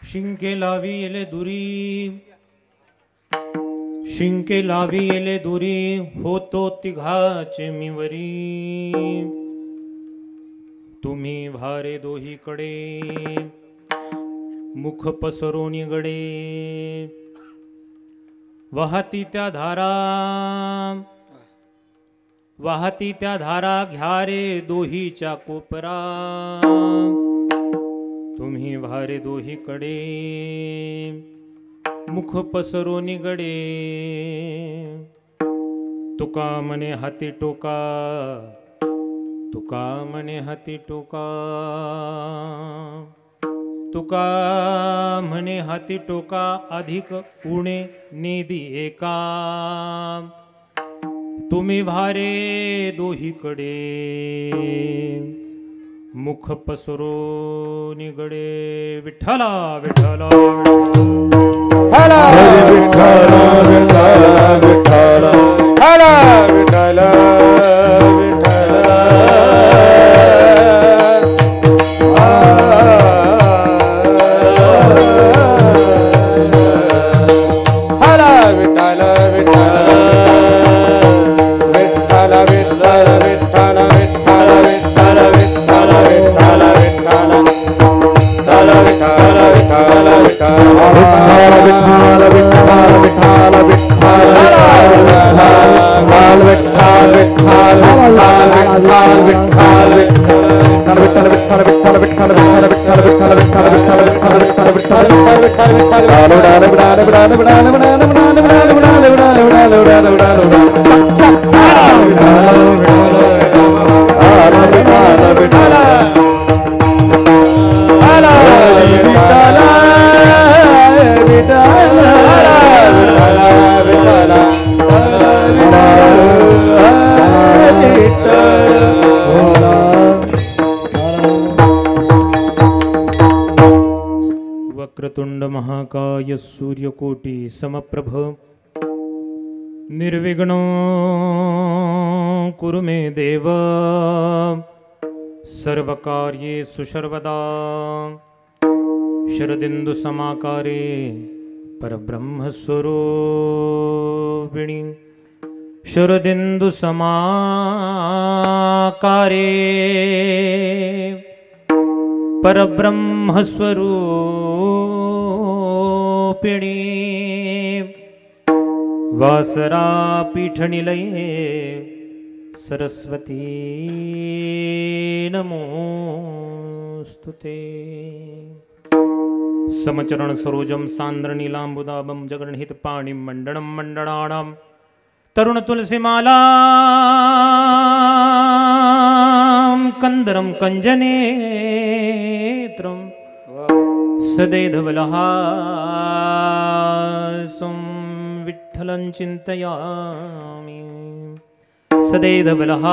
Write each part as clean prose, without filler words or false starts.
शिंके लावी येले दुरी, शिंके लावी येले दुरी, होतो तिघाचे मिवरी। तुम्ही भारे दोहीकडे, मुख पसरोनी गडे, वाहती त्या धारा, वाहती त्या धारा, घ्या रे दोहीच्या कोपरा। तुम्ही भारे दोहीकडे, मुख पसरोनी गडे, तुका मने हाती टोका, तुका मने हाती टोका, तुका म्हणे हाती टोका, अधिक उणे नेदी एका। तुम्ही भारे दोहीकडे, मुख पसरो निगडे। विठ्ठला विठ्ठला विठ्ठला विठ्ठला विठ्ठला विठ्ठला विठ्ठला वक्रतुंड महाकाय सूर्यकोटि समप्रभ निर्विघ्नो कुरु मे देव सर्वकार्येषु सर्वदा शरदिन्दु समाकारे परब्रह्मस्वरूपिणि शरदिन्दु समाकारे परब्रह्मस्वरूपिणी वासरा पीठनिलये सरस्वती नमोस्तुते। समचरण सरोजम सांद्र नीलांबुदाबम जगन्हित पाणिं मंडणम मंडणानां तरुण तुलसीमाला कंदरम कंजनेत्रम सदैधवलहासं विठ्ठलं चिन्तयामि सदैधवलहासं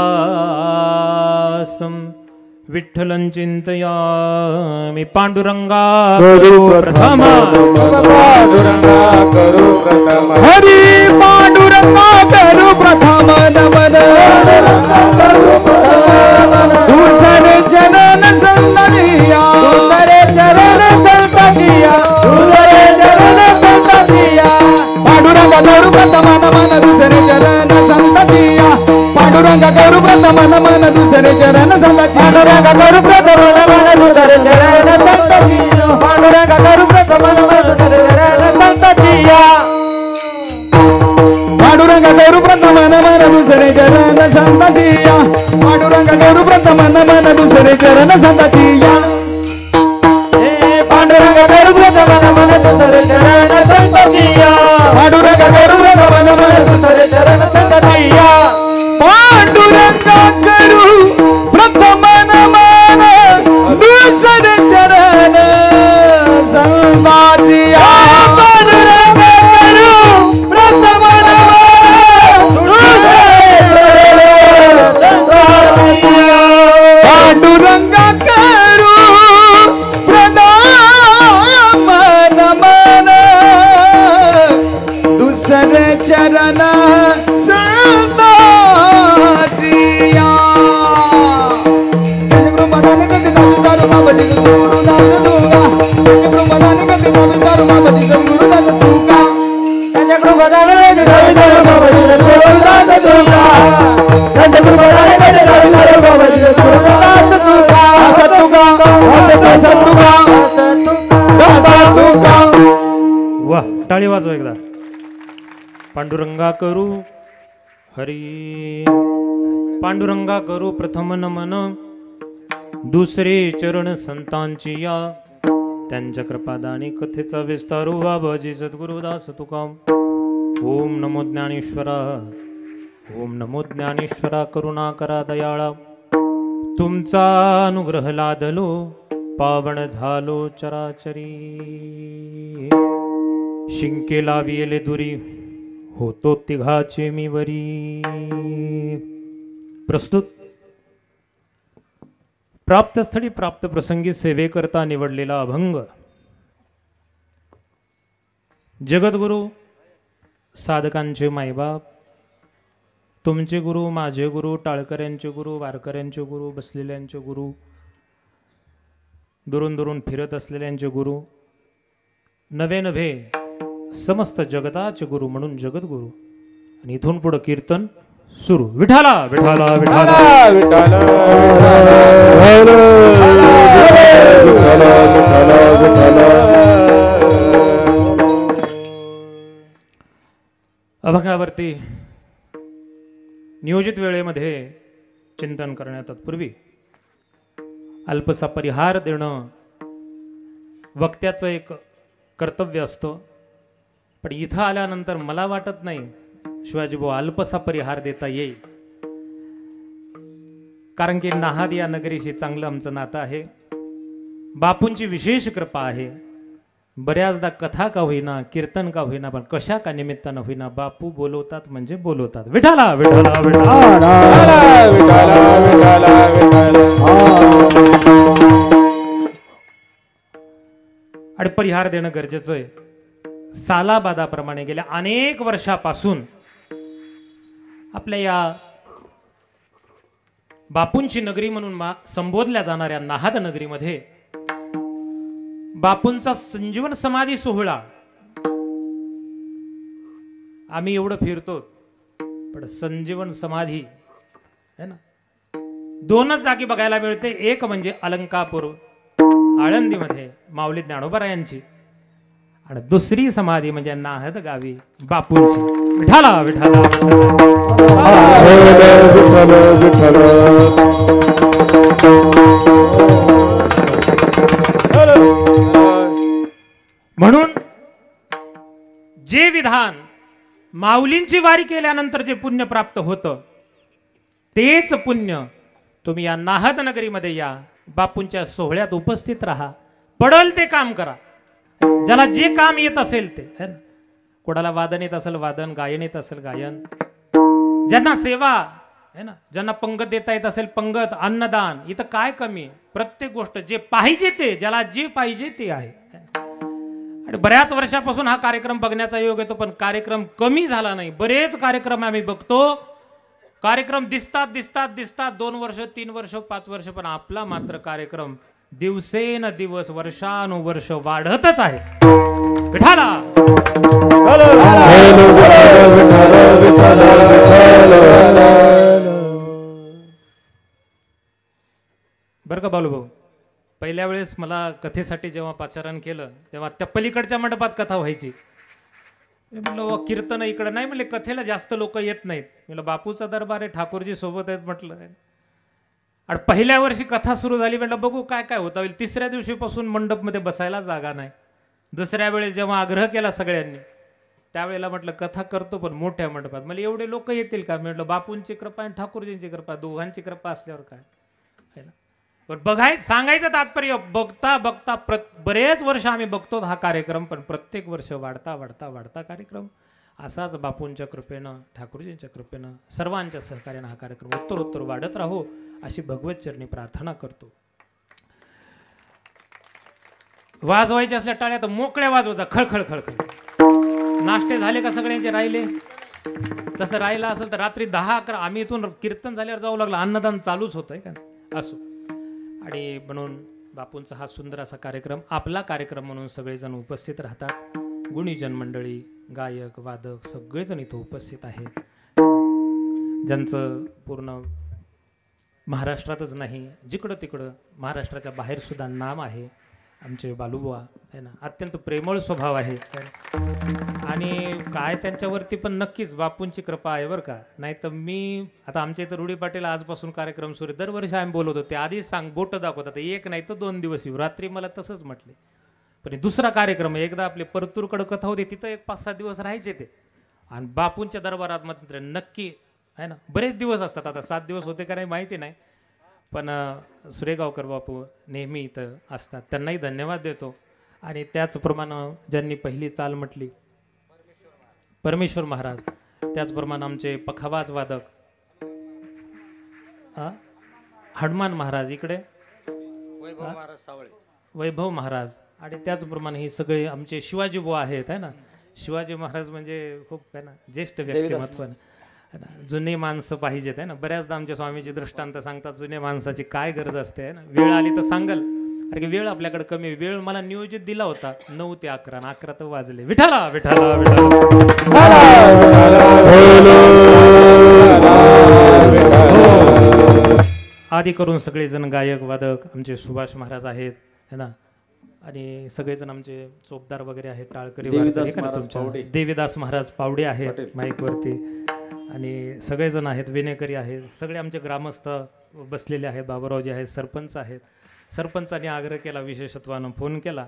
विठ्ठलं चिन्तयामि। पांडुरंगा करू प्रथम, पांडुरंगा करू प्रथम, हरी पांडुरंगा करू प्रथम नमन, दूसरे चरण संततिया, दूसरे चरण संततिया, दूसरे चरण संततिया। पांडुरंगा करू प्रथम नमन, दूसरे चरण संततिया, पांडुरंगा करू प्रथम नमन, दूसरे चरण संततिया, पांडुरंगा करू प्रथम नमन, दूसरे चरण संततिया, पांडुरंगा करू प्रथम नमन, दूसरे चरण संततिया। पांडुरंगा करू प्रथम नमन, दूसरे चरण संततिया, पांडुरंगा करू प्रथम नमन, दूसरे चरण संततिया। पांडुरंगा करू प्रथम नमन, दूसरे चरण संततिया, पांडुरंगा करू प्रथम नमन, दूसरे चरण संततिया। पांडुरंगा करू प्रथम नमन, दूसरे चरण संततिया, पांडुरंगा करू प्रथम नमन, दूसरे चरण संततिया, पांडुरंगा करू टाळी वाजवा एकदा. पांडुरंगा करू हरी, पांडुरंगा करू प्रथम नमन, दुसरे चरण संतांची या, त्यांच्या कृपादानी कथेचा विस्तारू बाबाजी सद्गुरुदास तुकाम. ओम नमो ज्ञानेश्वरा, ओम नमो ज्ञानेश्वरा, करुणा करा दयाळा, तुमचा अनुग्रह लादलो, पावन झालो चराचरी. शिंके लाविले दुरी, होतो तिघाचे मी वरी. प्रस्तुत प्राप्तस्थळी प्राप्त प्रसंगी सेवेकरता निवडलेला अभंग. जगद्गुरु, साधकांचे मायबाप, तुमचे गुरु, माझे गुरु, टाळकऱ्यांचे गुरु, वारकऱ्यांचे गुरु, बसलेल्यांचे गुरु, दुरून दुरून फिरत असलेल्यांचे गुरु, नवे नवे समस्त जगताचे गुरु म्हणून जगद्गुरु. आणि इथून पुढे कीर्तन सुरू. विठाला विठाला विठाला विठाला अभंगावरती नियोजित वेळेमध्ये चिंतन करण्यात तत्पूर्वी अल्पसा परिहार देणं वक्त्याचं एक कर्तव्य असतं. पण इथं आल्यानंतर मला वाटत नाही शिवाजी भाऊ अल्पसा परिहार देता येईल, कारण की नाहाद या नगरीशी चांगलं आमचं नातं आहे. बापूंची विशेष कृपा आहे. बऱ्याचदा कथा का होईना, कीर्तन का होईना, पण कशा का निमित्तानं होईना बापू बोलवतात म्हणजे बोलवतात. विठाला विठाला विठाला आणि परिहार देणं गरजेचं आहे. सालाबादाप्रमाणे गेल्या अनेक वर्षापासून आपल्या या बापूंची नगरी म्हणून संबोधल्या जाणाऱ्या नाहद नगरीमध्ये बापूंचा संजीवन समाधी सोहळा आम्ही एवढं फिरतो, पण संजीवन समाधी है ना दोनच जागी बघायला मिळते. एक म्हणजे अलंकापूर आळंदीमध्ये माऊली ज्ञानोबरायांची, आणि दुसरी समाधी म्हणजे नाहद गावी बापूंची. विठाला विठाला म्हणून जे विधान माऊलींची वारी केल्यानंतर जे पुण्य प्राप्त होतं, तेच पुण्य तुम्ही या नाहद नगरीमध्ये या, बापूंच्या सोहळ्यात उपस्थित राहा, पडल ते काम करा. ज्याला जे काम येत असेल ते है ना, कोणाला वादन येत असेल वादन, गायन येत असेल गायन, ज्यांना सेवा है ना, ज्यांना पंगत देता येत असेल पंगत, अन्नदान, इथं काय कमी आहे. प्रत्येक गोष्ट जे पाहिजे ते, ज्याला जे पाहिजे ते आहे. आणि बऱ्याच वर्षापासून हा कार्यक्रम बघण्याचा योग येतो, पण कार्यक्रम कमी झाला नाही. बरेच कार्यक्रम आम्ही बघतो, कार्यक्रम दिसतात दिसतात दिसतात 2 वर्ष 3 वर्ष 5 वर्ष, पण आपला मात्र कार्यक्रम दिवसेन दिवस वर्षानुवर्ष वाढतच आहे. विठाला बरं का बालूभाऊ, पहिल्या वेळेस मला कथेसाठी जेव्हा पाचारण केलं तेव्हा त्या पलीकडच्या मंडपात कथा व्हायची. म्हटलं कीर्तन इकडे नाही, म्हणले कथेला जास्त लोक येत नाहीत. म्हटलं बापूचा दरबार आहे, ठाकूरजी सोबत आहेत म्हटलं. आणि पहिल्या वर्षी कथा सुरू झाली, म्हटलं बघू काय काय होता होईल. तिसऱ्या दिवशीपासून मंडपमध्ये बसायला जागा नाही. दुसऱ्या वेळेस जेव्हा आग्रह केला सगळ्यांनी, त्यावेळेला म्हटलं कथा करतो पण मोठ्या मंडपात. मला एवढे लोक येतील का. म्हटलं बापूंची कृपा आणि ठाकूरजींची कृपा, दोघांची कृपा असल्यावर काय है ना. पण सांगायचं तात्पर्य, बघता बघता बरेच वर्ष आम्ही बघतो हा कार्यक्रम, पण प्रत्येक वर्ष वाढता वाढता वाढता कार्यक्रम असाच बापूंच्या कृपेनं, ठाकूरजींच्या कृपेनं, सर्वांच्या सहकार्यानं हा कार्यक्रम उत्तरोत्तर वाढत राहो अशी भगवत चरणी प्रार्थना करतो. वाजवायचे असल्या टाळ्या तर मोकळ्या वाजवायचा, खळखळ खळखळ. नाश्ते झाले का सगळ्यांचे राहिले. तसं राहिलं असेल तर रात्री 10-11 आम्ही इथून कीर्तन झाल्यावर जाऊ लागला, अन्नदान चालूच होतंय का असो. आणि म्हणून बापूंचा हा सुंदर असा कार्यक्रम, आपला कार्यक्रम म्हणून सगळेजण उपस्थित राहतात. गुणीजन मंडळी, गायक, वादक सगळेजण इथं उपस्थित आहेत, ज्यांचं पूर्ण महाराष्ट्रातच नाही जिकडं तिकडं महाराष्ट्राच्या बाहेर सुद्धा नाम आहे. आमचे बालूबुवा आहे ना, अत्यंत प्रेमळ स्वभाव आहे आणि काय त्यांच्यावरती पण नक्कीच बापूंची कृपा आहे बरं का. नाही तर मी आता आमच्या इथं रुडी पाटील आजपासून कार्यक्रम सुरू आहे, दरवर्षी आम्ही बोलवतो, ते आधीच बोटं दाखवतात, एक नाही तर 2 दिवस येऊ. रात्री मला तसंच म्हटले, पण दुसरा कार्यक्रम एकदा आपले परतूरकडं कथा होती, तिथं एक 5-6 दिवस राहायचे ते, आणि बापूंच्या दरबारात मात्र नक्की आहे ना बरेच दिवस असतात. आता 7 दिवस होते का नाही माहिती नाही, पण सुरेगावकर बापू नेहमी इथं असतात, त्यांनाही धन्यवाद देतो. आणि त्याचप्रमाणे ज्यांनी पहिली चाल म्हटली परमेश्वर महाराज, त्याचप्रमाणे आमचे पखावाज वादक हनुमान महाराज इकडे, वैभव महाराज, आणि त्याचप्रमाणे हे सगळे आमचे शिवाजी बुवा आहेत आहे ना. शिवाजी महाराज म्हणजे खूप आहे ना ज्येष्ठ व्यक्तिमत्व, जुने माणसं पाहिजेत आहे ना. बऱ्याचदा आमच्या स्वामीजी दृष्टांत सांगतात, जुन्या माणसाची काय गरज असते आहे ना. वेळ आली तर सांगाल, अरे की वेळ आपल्याकडे कमी, वेळ मला नियोजित दिला होता 9 ते 11, 11 तर वाजले. विठाला विठाला विठाला. आदी करून सगळेजण गायक वादक आमचे सुभाष महाराज आहेत है ना, आणि सगळेजण आमचे चोपदार वगैरे आहेत, टाळकरी देवीदास महाराज पावडे आहेत माईकवरती, आणि सगळेजण आहेत, विनेकरी आहेत, सगळे आमचे ग्रामस्थ बसलेले आहेत, बाबारावजी आहेत, सरपंच आहेत. सरपंचाने आग्रह केला, विशेषत्वानं फोन केला,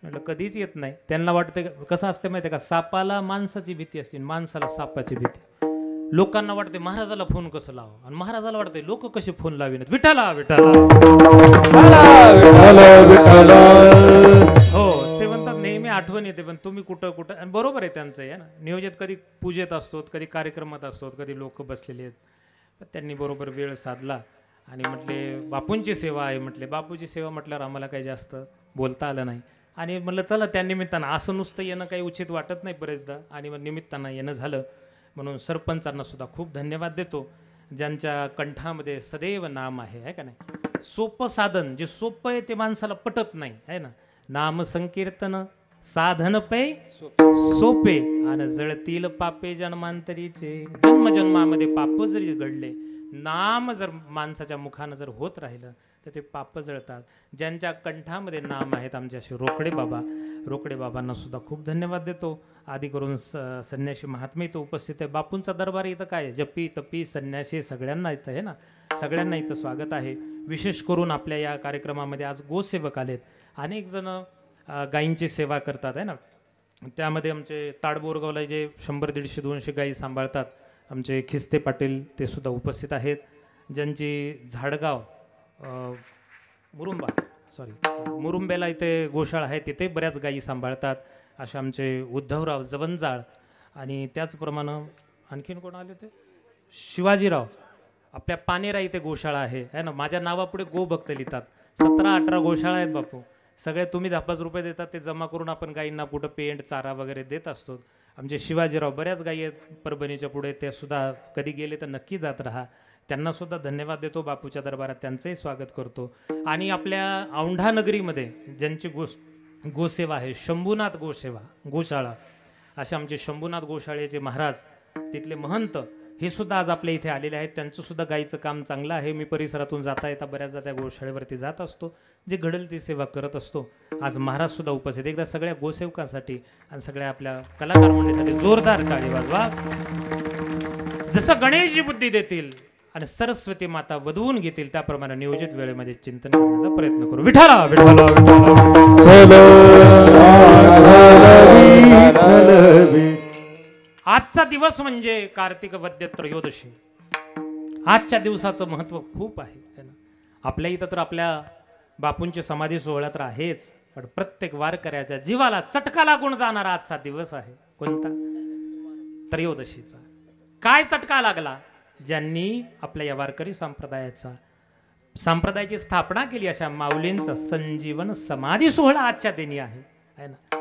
म्हटलं कधीच येत नाही. त्यांना वाटतं कसं असतं माहिती आहे का, सापाला माणसाची भीती असते, माणसाला सापाची भीती. लोकांना वाटते महाराजाला फोन कसं लावा, आणि महाराजाला वाटते लोक कसे फोन लाविन. विठाला विठाला. हो, ते म्हणतात नेहमी आठवण येते, पण तुम्ही कुठं कुठं, आणि बरोबर आहे त्यांचं आहे ना. नियोजित कधी पूजेत असतो, कधी कार्यक्रमात असतो, कधी लोक बसलेले आहेत, पण त्यांनी बरोबर वेळ साधला आणि म्हटले बापूंची सेवा आहे. म्हटले बापूची सेवा म्हटल्यावर आम्हाला काही जास्त बोलता आलं नाही, आणि म्हटलं चला त्या निमित्तानं, असं नुसतं येणं काही उचित वाटत नाही बरेचदा, आणि मग निमित्तानं येणं झालं. म्हणून सरपंचांना सुद्धा खूप धन्यवाद देतो, ज्यांच्या कंठामध्ये सदैव नाम आहे का नाही. सोपं साधन जे सोपं आहे ते माणसाला पटत नाही आहे ना. नाम संकीर्तन साधन पै सोपे, आणि जळतील पापे जन्मांतरीचे. जन्मजन्मामध्ये पाप जरी घडले, नाम जर माणसाच्या मुखानं जर होत राहिलं तर ते पाप जळतात. ज्यांच्या कंठामध्ये नाम आहेत आमचे असे रोकडे बाबांना सुद्धा खूप धन्यवाद देतो. आदी करून संन्यासी महात्मे इथं उपस्थित आहे. बापूंचा दरबार इथं काय, जपी तपी संन्यासी सगळ्यांना इथं आहे ना, सगळ्यांना इथं स्वागत आहे. विशेष करून आपल्या या कार्यक्रमामध्ये आज गोसेवक आलेत, अनेक जण गायींची सेवा करतात आहे ना. त्यामध्ये आमचे ताडबोरगावला जे 100, 150, 200 गायी सांभाळतात आमचे खिस्ते पाटील, ते सुद्धा उपस्थित आहेत. ज्यांची झाडगाव मुरुंब्याला इथे गोशाळा आहे, तिथे बऱ्याच गायी सांभाळतात, असे आमचे उद्धवराव जवंजाळ. आणि त्याचप्रमाणे आणखीन कोण आले होते, शिवाजीराव. आपल्या पानेरा इथे गोशाळा आहे ना. माझ्या नावापुढे गो भक्त लिहितात. 17-18 गोशाळा आहेत बापू. सगळे तुम्ही 10-5 रुपये देतात, ते जमा करून आपण गायींना कुठं पेंट चारा वगैरे देत असतो. आमचे शिवाजीराव बऱ्याच गायी आहेत परभणीच्या पुढे, ते सुद्धा कधी गेले तर नक्की जात राहा. त्यांना सुद्धा धन्यवाद देतो बापूच्या दरबारात, त्यांचंही स्वागत करतो. आणि आपल्या औंढा नगरीमध्ये ज्यांची गोसेवा आहे, शंभूनाथ गोशाळा, असे आमचे शंभूनाथ गोशाळेचे महाराज, तिथले महंत, हे सुद्धा आज आपल्या इथे आलेले आहेत. त्यांचं सुद्धा गायीचं काम चांगलं आहे. मी परिसरातून जाता येता बऱ्याचदा त्या गोशाळेवरती जात असतो, जे घडेल ती सेवा करत असतो. आज महाराज सुद्धा उपस्थित. एकदा सगळ्या गोसेवकांसाठी आणि सगळ्या आपल्या कलाकार मंडळीसाठी जोरदार टाळी वाजवा. जसं गणेशजी बुद्धी देतील आणि सरस्वती माता वधवून घेतील, त्याप्रमाणे नियोजित वेळेमध्ये चिंतन करण्याचा प्रयत्न करू. विठाला विठाला विठाला. आजचा दिवस म्हणजे कार्तिक वद्य त्रयोदशी. आजच्या दिवसाचं महत्व खूप आहे ना. आपल्या इथं तर आपल्या बापूंची समाधी सोहळा तर आहेच, पण प्रत्येक वारकऱ्याच्या जीवाला चटका लागून जाणारा आजचा दिवस आहे. कोणता? त्रयोदशीचा. काय चटका लागला? ज्यांनी आपल्या या वारकरी संप्रदायाची स्थापना केली, अशा माऊलींचा संजीवन समाधी सोहळा आजच्या दिनी आहे ना.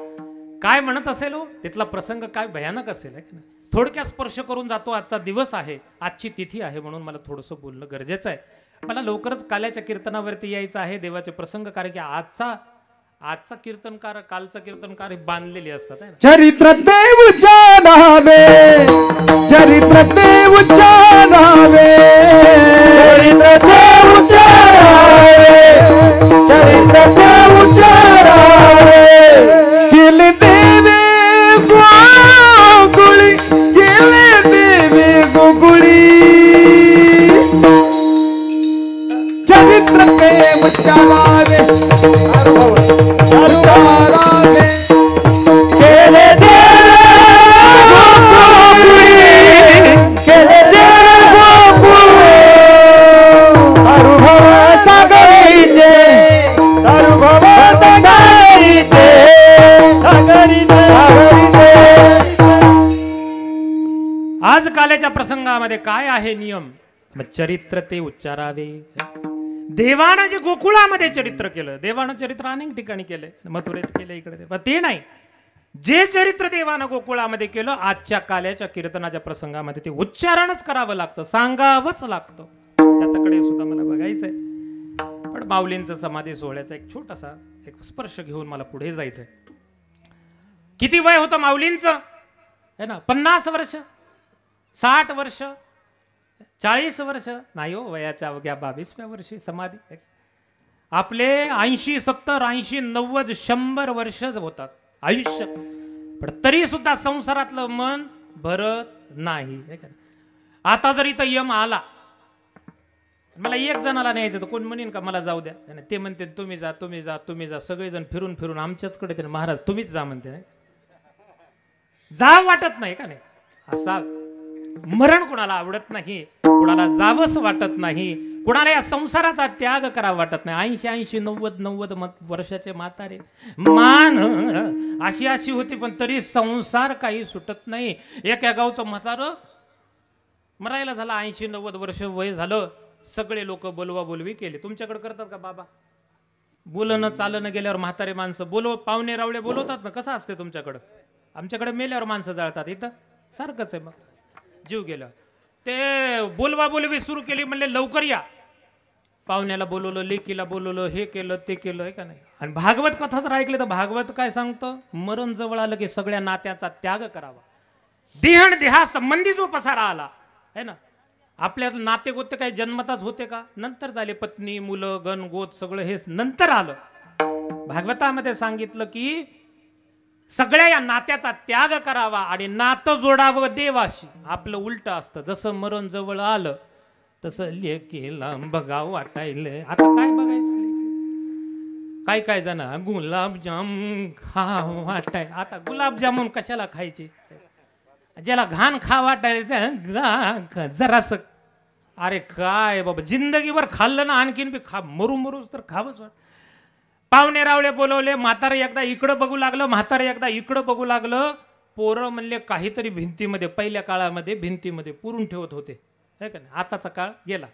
काय म्हणत असेल हो, तिथला प्रसंग काय भयानक असेल आहे ना. थोडक्यात स्पर्श करून जातो. आजचा दिवस आहे, आजची तिथी आहे, म्हणून मला थोडंसं बोलणं गरजेचं आहे. मला लवकरच काल्याच्या कीर्तनावरती यायचं आहे, देवाचे प्रसंग, कारण की आजचा कीर्तनकार कालचा कीर्तनकार हे बांधलेले असतात. चरित्र देवच्या नावे, चरित्र देवच्या नावे, चरित्र देवच्या नावे, चरित्र देवच्या नावे. तुकारामे केले देव गोकुळी, केले देव गोकुळी, अनुभव सागरीचे, अनुभव सागरीचे, सागरीचे, आज काल्याच्या प्रसंगामध्ये काय आहे नियम? मग चरित्र ते उच्चारावे. देवानं जे गोकुळामध्ये चरित्र केलं, देवानं चरित्र अनेक ठिकाणी केलंय, मथुरेत केलं, इकडे पण ते नाही. जे चरित्र देवानं गोकुळामध्ये केलं, आजच्या काल्याच्या कीर्तनाच्या प्रसंगामध्ये ते उच्चारणच करावं लागतं, सांगावंच लागतं. त्याच्याकडे सुद्धा मला बघायचंय. पण माऊलींचं समाधी सोहळ्याचा एक छोटासा एक स्पर्श घेऊन मला पुढे जायचंय. किती वय होतं माऊलींचं? है ना, 50 वर्ष, 60 वर्ष, 40 वर्ष नाही हो, वयाच्या अवघ्या 22व्या वर्षी समाधी. आपले 80, 70, 80, 90, 100 वर्ष होतात आयुष्य, पण तरी सुद्धा संसारातलं मन भरत नाही. आता जर इथं यम आला, मला एक जणाला न्यायचं तर कोण म्हणेन का मला जाऊ द्या? ते म्हणते तुम्ही जा, तुम्ही जा, तुम्ही जा. सगळेजण फिरून फिरून आमच्याचकडे ते महाराज तुम्हीच जा म्हणते. नाही जा वाटत नाही का? नाही असा मरण कुणाला आवडत नाही, कुणाला जावंच वाटत नाही, कुणाला या संसाराचा त्याग करावा वाटत नाही. 80, 90 वर्षाचे म्हातारे, मान अशी होती, पण तरी संसार काही सुटत नाही. एका गावचं म्हातारं मरायला झालं, 80, 90 वर्ष वय झालं. सगळे लोक बोलवा बोलवी केली. तुमच्याकडे करतात का बाबा? बोलणं चालणं गेल्यावर म्हातारे माणसं पाहुणे रावळे बोलवतात ना, कसं असते तुमच्याकडं? आमच्याकडे मेल्यावर माणसं जाळतात, इथं सारखंच आहे. मग जीव गेला, ते बोलवा बोलवी सुरू केली, म्हणले लवकर या. पाहुण्याला बोलवलं, लेकीला बोलवलं, हे केलं ते केलं, आहे का नाही? आणि भागवत कथा जर ऐकले तर भागवत काय सांगतं? मरण जवळ आलं की सगळ्या नात्याचा त्याग करावा. देहण देहा संबंधी जो पसारा आला आहे ना, आपल्या नाते गोते काही जन्मताच होते का? नंतर झाले. पत्नी, मुलं, गण गोत सगळं हे नंतर आलं. भागवतामध्ये सांगितलं की सगळ्या या नात्याचा त्याग करावा आणि नातं जोडावं देवाशी. आपलं उलट असतं, जसं मरण जवळ आलं तसं लेकीला बघावं वाटायलं. आता काय बघायचं? काय काय जण गुलाबजाम खावं वाटाय. आता गुलाबजामुन कशाला खायचे? ज्याला घाण खा वाटायला जरास, अरे काय बाबा, जिंदगीभर खाल्लं ना, आणखीन बी खा, मरू मरूच तर खावंच वाट. पाहुणे रावळे बोलवले, म्हातारं एकदा इकडं बघू लागलं, म्हातारं एकदा इकडं बघू लागलं. पोरं म्हणले काहीतरी भिंतीमध्ये, पहिल्या काळामध्ये भिंतीमध्ये पुरून ठेवत होते, है का नाही? आताचा काळ गेला,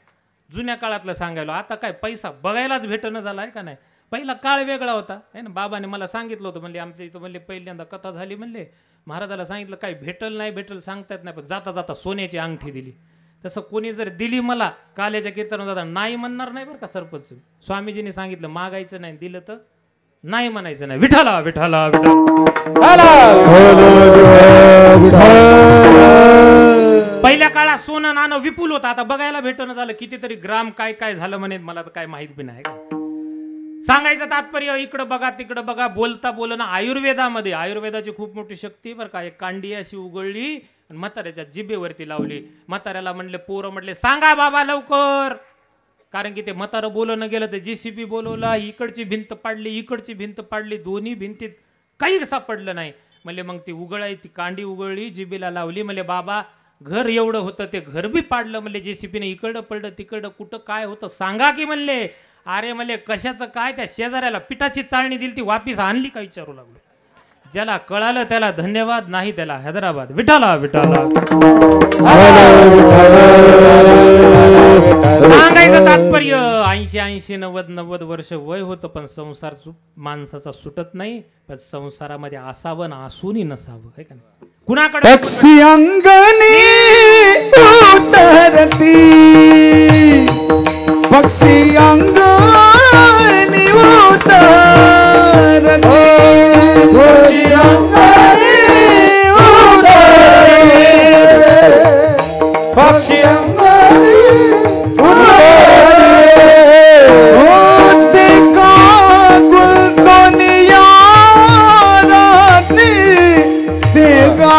जुन्या काळातलं सांगायला. आता काय पैसा बघायलाच भेटणं झाला, आहे का नाही? पहिला काळ वेगळा होता, है ना. बाबाने मला सांगितलं होतं, म्हणले आमच्या इथं म्हणले पहिल्यांदा कथा झाली, म्हणले महाराजाला सांगितलं काय भेटल नाही भेटल सांगता येत नाही, पण जाता जाता सोन्याची अंगठी दिली. तसं कोणी जर दिली मला काल्याच्या कीर्तनात जाता, नाही म्हणणार नाही बरं का सरपंच. स्वामीजीने सांगितलं मागायचं नाही, दिलं तर नाही म्हणायचं नाही. विठाला विठाला पहिल्या काळात सोनं नाणं विपुल होतं, आता बघायला भेटणं झालं. कितीतरी ग्राम काय काय झालं म्हणे, मला तर काय माहित बी नाही. सांगायचं तात्पर्य इकडं बघा तिकडं बघा, बोलता बोलणं. आयुर्वेदामध्ये आयुर्वेदाची खूप मोठी शक्ती बरं का. एक कांडी अशी उघडली आणि म्हाताऱ्याच्या जिभेवरती लावली. म्हाताऱ्याला म्हणले, पोरं म्हटले सांगा बाबा लवकर, कारण की ते म्हातारं बोलणं गेलं तर JCB बोलवला, इकडची भिंत पाडली, इकडची भिंत पाडली, दोन्ही भिंतीत काही सापडलं नाही. म्हणले मग ती ती कांडी उघडली, जिभेला लावली. म्हणले बाबा घर एवढं होतं, ते घर बी पाडलं. म्हणले JCBने इकडं पडलं तिकडं, कुठं काय होतं सांगा की. म्हणले अरे म्हणले कशाचं काय, त्या शेजाऱ्याला पिठाची चाळणी दिली, ती वापिस आणली का विचारू लागलो. ज्याला कळालं त्याला धन्यवाद, नाही त्याला हैदराबाद. विठाला विठाला सांगायचं तात्पर्य 80, 90 वर्ष वय होतं, पण संसार माणसाचा सुटत नाही. पण संसारामध्ये असावं ना, असूनही नसावं, है का नाही? कुणाकडे पक्षी अंगणी उतरती, पक्षी अंगणी उतरती, पक्षी अंगणी उतरती, पक्षी अंगणी उतरती, का गुलदोनिया राती देगा,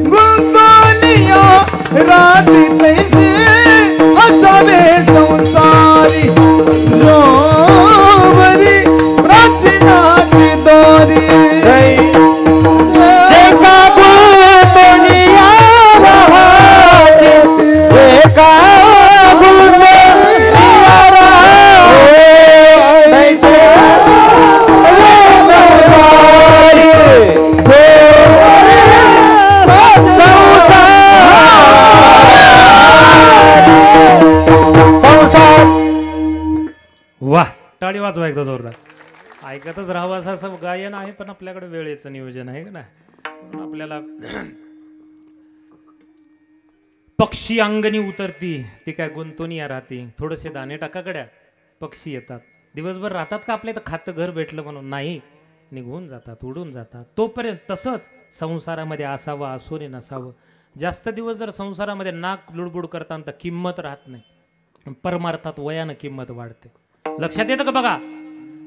गुलदोनिया राती तैसे हसावे संसारी जो ऐकतच राहावं असं गायन आहे, पण आपल्याकडे वेळेचं नियोजन आहे का ना, म्हणून आपल्याला पक्षी अंगणी उतरती ती काय गुंतून या राहती, थोडेसे दाणे टाकाकड्या पक्षी येतात. दिवसभर राहतात का आपल्या इथं खातं घर भेटलं म्हणून? नाही, निघून जातात, उडून जातात. तोपर्यंत तसंच संसारामध्ये असावं, असोने नसावं. जास्त दिवस जर संसारामध्ये नाक लुडबुड करताना तर किंमत राहत नाही, परमार्थात वयानं किंमत वाढते. लक्षात येतं का? बघा,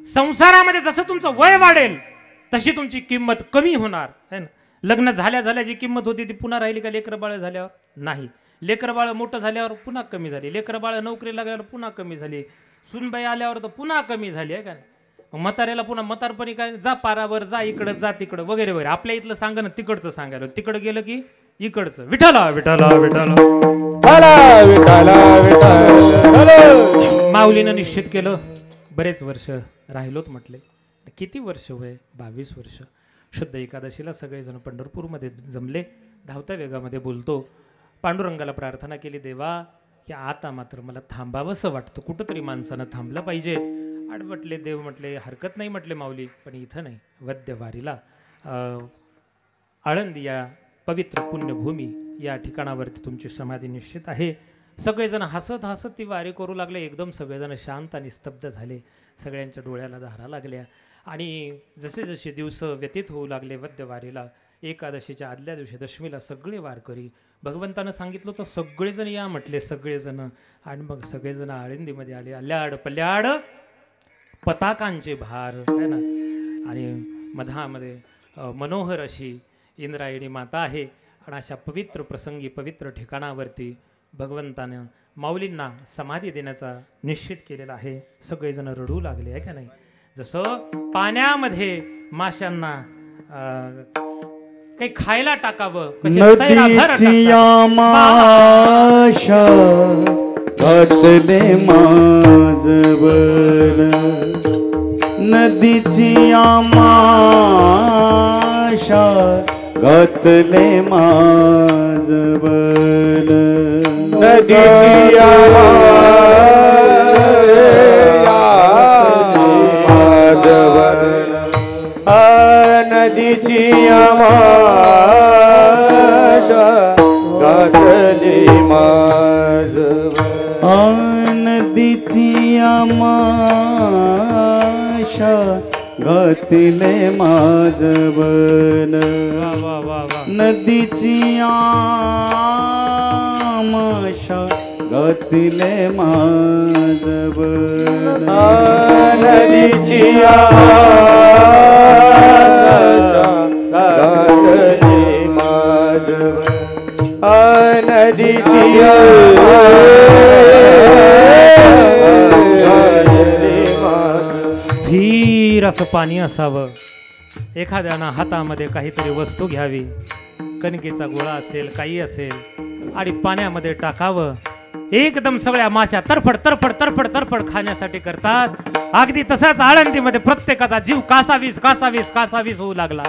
संसारामध्ये जसं तुमचं वय वाढेल तशी तुमची किंमत कमी होणार है ना. लग्न झाल्या झाल्या जी किंमत होती ती पुन्हा राहिली का लेकरं बाळ झाल्यावर? नाही. लेकरं बाळ मोठं झाल्यावर पुन्हा कमी झाली, लेकरं बाळ नोकरी लागल्यावर पुन्हा कमी झाली, सुनबाई आल्यावर तर पुन्हा कमी झाली आहे का नाही. म्हाताऱ्याला पुन्हा म्हातारपणी काय, जा पारावर, जा इकडं, जा तिकडं वगैरे वगैरे. आपल्या इथलं सांगा ना तिकडचं सांगायला, तिकडं गेलं की इकडचं. विठाला विठाला विठाला माऊलीनं निश्चित केलं, बरेच वर्ष राहिलोत म्हटले. किती वर्ष वय? 22 वर्ष. शुद्ध एकादशीला सगळेजण पंढरपूरमध्ये जमले. धावत्या वेगामध्ये बोलतो, पांडुरंगाला प्रार्थना केली, देवा की आता मात्र मला थांबावंसं वाटतं, कुठंतरी माणसानं थांबलं पाहिजे. आणि म्हटले देव, म्हटले हरकत नाही म्हटले माऊली, पण इथं नाही, वद्यवारीला आळंदी या पवित्र पुण्यभूमी या ठिकाणावरती तुमची समाधी निश्चित आहे. सगळेजण हसत हसत ती वारी करू लागले. एकदम सगळेजण शांत आणि स्तब्ध झाले, सगळ्यांच्या डोळ्याला धारा लागल्या. आणि जसे जसे दिवस व्यतीत होऊ लागले वद्यवारीला, एकादशीच्या आदल्या दिवशी दशमीला सगळे वारकरी, भगवंतानं सांगितलं तर सगळेजण या म्हटले, सगळेजण. आणि मग सगळेजण आळंदीमध्ये आले. अल्याड पल्याड पताकांचे भार आहे ना. आणि मधामध्ये मनोहर अशी इंद्रायणी माता आहे. आणि अशा पवित्र प्रसंगी, पवित्र ठिकाणावरती भगवंतानं माऊलींना समाधी देण्याचा निश्चित केलेला आहे. सगळेजण रडू लागले आहे का नाही. जसं पाण्यामध्ये माशांना काही खायला टाकावं, नदीची आमाशा घातले माझवर, नदीची आमाशा घातले माझवर, नदीची नदीची आमाशा घातली माझवर, नदीची आमाशा घातले माझवर, नदीची आमाशा घातले माझवर, नदीची स्थिर असं पाणी असावं. एखाद्यानं हातामध्ये काहीतरी वस्तू घ्यावी, कणकेचा गोळा असेल, काही असेल, आणि पाण्यामध्ये टाकावं. एकदम सगळ्या माश्या तरफड तरफड तरफड तरफड खाण्यासाठी करतात. अगदी तसाच आळंदीमध्ये प्रत्येकाचा जीव कासावीस कासावीस कासावीस होऊ लागला.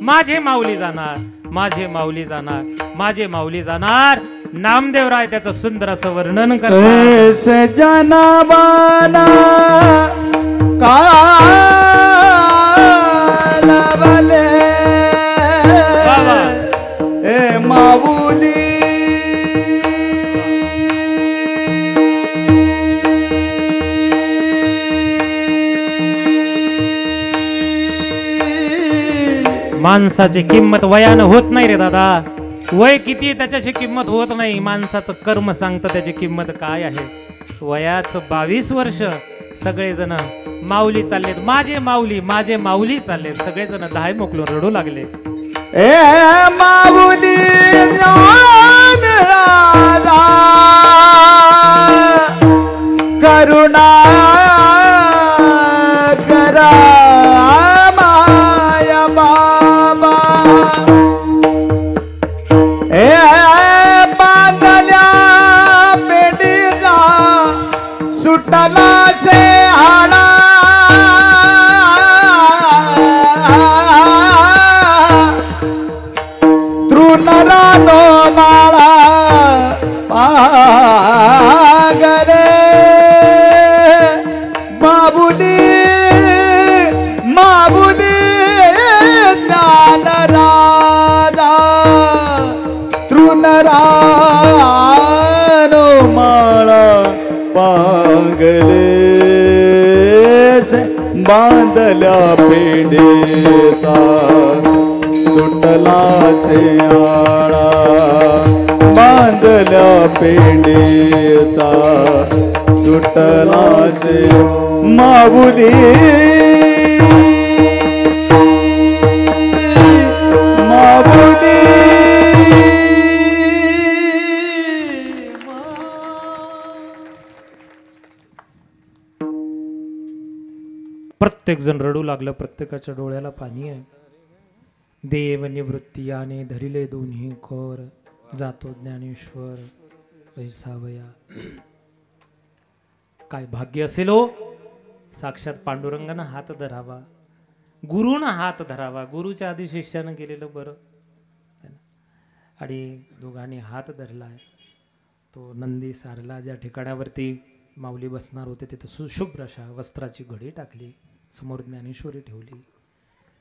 माझे माऊली जाणार, माझे माऊली जाणार, माझे माऊली जाणार. नामदेवराय त्याचं सुंदर असं वर्णन करतात. सजनाबाना कालावले ए माऊली, माणसाची किंमत वयानं होत नाही रे दादा. वय किती त्याच्याशी किंमत होत नाही. माणसाचं कर्म सांगतं त्याची किंमत काय आहे. वयाचं 22 वर्ष. सगळेजण माऊली चाललेत, माझे माऊली, माझे माऊली चाललेत. सगळेजण दहाय मोकलून रडू लागले. ए माऊली ज्ञान राजा करुणा करा माया बाबा, ए बांधल्या पेटीचा सुटला से हाडा, तृणरानो माळा पागरे माऊली रानो माळा पांगले बांधल्या पेंडेचा सुटला शेळा बांधल्या पेंडेचा सुटला से माऊली माऊली प्रत्येक जण रडू लागलं. प्रत्येकाच्या डोळ्याला पाणी आहे. देव निवृत्ती याने धरिले दोन्ही खोर जातो ज्ञानेश्वर वैसावया. काय भाग्य असेल हो. साक्षात पांडुरंगानं हात धरावा, गुरुनं हात धरावा. गुरुच्या आधी शिष्यानं केलेलं बरं. आणि दोघांनी हात धरलाय. तो नंदी सारला. ज्या ठिकाणावरती माऊली बसणार होते तिथे सुशुभ्र अशा वस्त्राची घडी टाकली. समोर ज्ञानेश्वरी ठेवली.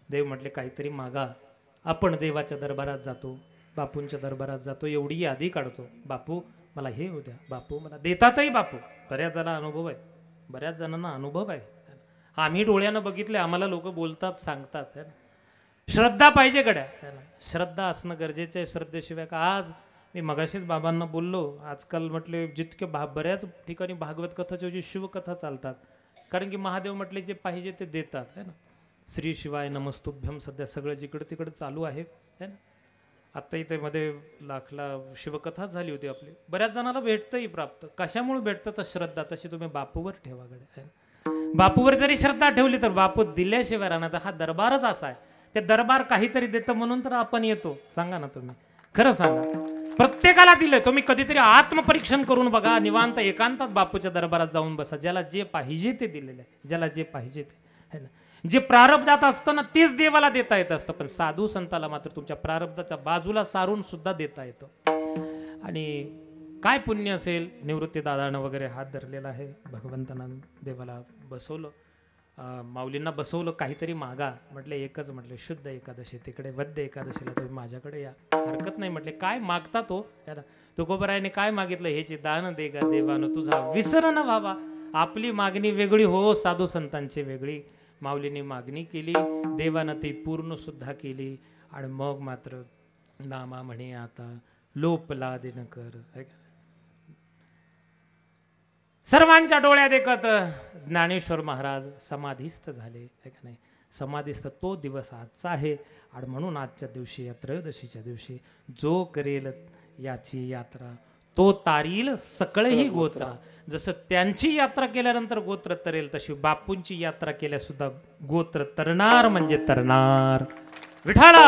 देव म्हटले काहीतरी मागा. आपण देवाच्या दरबारात जातो, बापूंच्या दरबारात जातो, एवढी यादी काढतो. बापू मला हे होऊ द्या, बापू मला देतातही. बापू बऱ्याच जणांना अनुभव आहे, बऱ्याच जणांना अनुभव आहे. आम्ही डोळ्यानं बघितले, आम्हाला लोक बोलतात, सांगतात. है ना. श्रद्धा पाहिजे गड्या. है ना. श्रद्धा असणं गरजेचं आहे. श्रद्धेशिवाय का. आज मी मगाशीच बाबांना बोललो, आजकाल म्हटले जितके बऱ्याच ठिकाणी भागवत कथाच्या ऐवजी शिवकथा चालतात. कारण की महादेव म्हटले जे पाहिजे ते देतात. है ना. श्री शिवाय नमस्तुभ्यम सध्या सगळं जिकडं तिकडं चालू आहे. है ना. आत्ता इथे मध्ये लाखला शिवकथा झाली होती आपली. बऱ्याच जणांना भेटतंही प्राप्त. कशामुळे भेटतं तर श्रद्धा. तशी तुम्ही बापूवर ठेवा गड्या. बापूवर जरी श्रद्धा ठेवली तर बापू दिल्याशिवाय राहणार. हा दरबारच असा आहे. ते दरबार काहीतरी देतं म्हणून तर आपण येतो. सांगा ना तुम्ही, खरं सांगा. प्रत्येकाला दिलंय. तुम्ही कधीतरी आत्मपरीक्षण करून बघा. निवांत एकांतात बापूच्या दरबारात जाऊन बसा. ज्याला जे पाहिजे ते दिलेलं आहे. ज्याला जे पाहिजे ते. है ना. जे प्रारब्धात असतं ना तेच देवाला देता येत असतं. पण साधू संताला मात्र तुमच्या प्रारब्धाच्या बाजूला सारून सुद्धा देता येतं. आणि काय पुण्य असेल. निवृत्ती दादानं वगैरे हात धरलेला आहे. भगवंतांना देवाला बसवलं, माऊलींना बसवलं. काहीतरी मागा. म्हटले एकच. म्हटले शुद्ध एकादशी तिकडे, वद्य एकादशीला तुम्ही माझ्याकडे या. हरकत नाही. म्हटले काय मागता तो. तुकोबरायाने काय मागितलं. हेची दान दे गा देवानं तुझा विसर न व्हावा. आपली मागणी वेगळी हो, साधू संतांची वेगळी. माऊलीने मागणी केली, देवानं ती पूर्ण सुद्धा केली. आणि मग मात्र नामा म्हणे आता लोपला दिन कर. सर्वांच्या डोळ्यात देखत ज्ञानेश्वर महाराज समाधीस्थ झाले. है का नाही. समाधीस्थ तो दिवस आजचा आहे. आणि म्हणून आजच्या दिवशी, या त्रयोदशीच्या दिवशी जो करेल याची यात्रा तो तारील सकळही गोत्रा. जसं त्यांची यात्रा केल्यानंतर गोत्र तरेल, तशी बापूंची यात्रा केल्या सुद्धा गोत्र तरणार म्हणजे तरणार. विठाला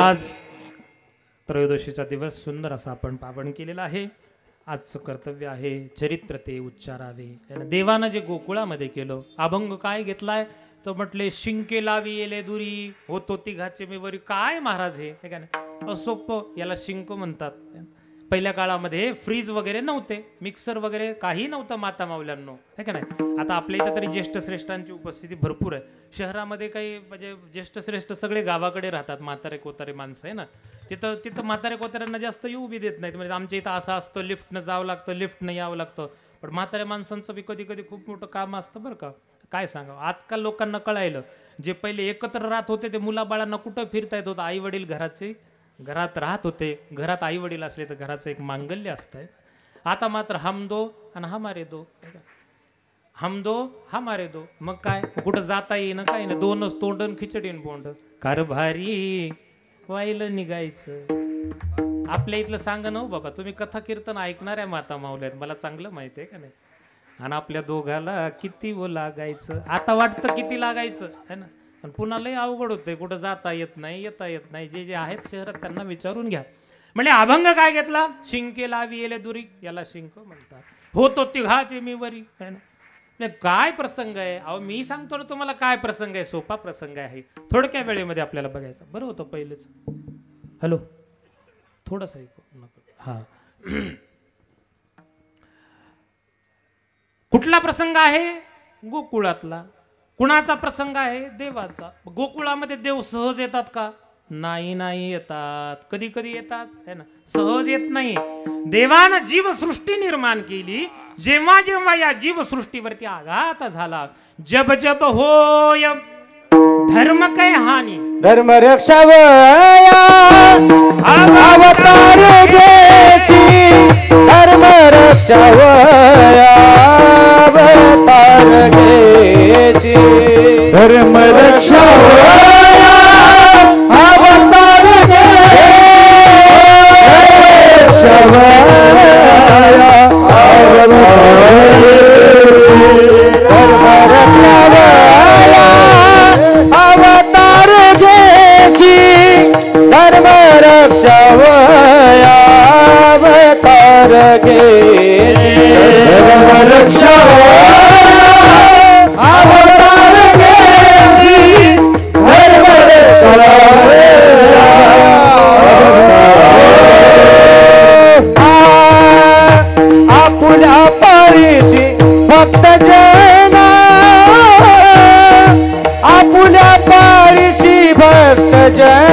आज त्रयोदशीचा दिवस सुंदर असा आपण पावन केलेला आहे. आजचं कर्तव्य आहे चरित्र ते उच्चारावे. देवानं जे गोकुळामध्ये केलं, अभंग काय घेतलाय तो म्हटले शिंके लावी येले दुरी होतो तिघाचे मी वरी. काय महाराज हे का नाही. असोप्प याला शिंक म्हणतात. पहिल्या काळामध्ये फ्रीज वगैरे नव्हते, मिक्सर वगैरे काही नव्हतं माता माऊल्यांनो. है का नाही. आता आपल्या इथं तरी ज्येष्ठ श्रेष्ठांची उपस्थिती भरपूर आहे. शहरामध्ये काही म्हणजे ज्येष्ठ श्रेष्ठ सगळे गावाकडे राहतात. म्हातारे कोतारे माणसं आहे ना. तिथं म्हातारे कोताऱ्यांना जास्त येऊ बी देत नाहीत. म्हणजे आमच्या इथं असं असतं, लिफ्टनं जावं लागतं, लिफ्टनं यावं लागतं. पण म्हाताऱ्या माणसांचं बी कधी कधी खूप मोठं काम असतं बरं का. काय सांगावं. आजकाल लोकांना कळायलं. जे पहिले एकत्र राहत होते ते मुलाबाळांना कुठं फिरता येत होतं. आई वडील घरात राहत होते. घरात आई वडील असले तर घराचं एक मांगल्य असतंय. आता मात्र हम दो आणि हमारे दो. हम दो हमारे दो. मग काय कुठं जाता येईन काय ना. दोनच तोंडन खिचडीन बोंड. कारभारी व्हायला निघायचं. आपल्या इथलं सांगा ना बाबा. तुम्ही कथा कीर्तन ऐकणाऱ्या माता माऊल्या आहेत, मला चांगलं माहिती आहे का नाही. आणि आपल्या दोघाला किती लागायचं. आता वाटतं किती लागायचं है ना. पण पुन्हा लय अवघड होतंय. कुठं जाता येत नाही, येता येत नाही. जे आहेत शहरात त्यांना विचारून घ्या. म्हणजे अभंग काय घेतला. शिंके लावी येले दुरी, याला शिंक म्हणतात. होतो तिघाचे मी वरी. है ना. काय प्रसंग आहे. अहो मी सांगतो ना तुम्हाला काय प्रसंग आहे. सोपा प्रसंग आहे. थोडक्या वेळेमध्ये आपल्याला बघायचं. बरं होतं पहिलेच. हॅलो थोडंसं ऐकू. हा कुठला प्रसंग आहे. गोकुळातला. कुणाचा प्रसंग आहे? देवाचा. गोकुळामध्ये देव सहज येतात का? नाही, नाही येतात. कधी कधी येतात है ना, सहज येत नाही. देवानं जीवसृष्टी निर्माण केली. जेव्हा जेव्हा या जीवसृष्टीवरती आघात झाला, जब जब होय धर्म काय हानी, धर्म रक्षावया अवतार घ्यायची, धर्म रक्षावया अवतार घ्यायची, धर्म रक्षावया अवतार धर्म रक्षावया अवतार घ्यायची, धर्म रक्षावया अवतार घ्यायची, धर्म रक्षावया आपुल्या पाळीची भक्त जना, आपुल्या पाळीची भक्त जना,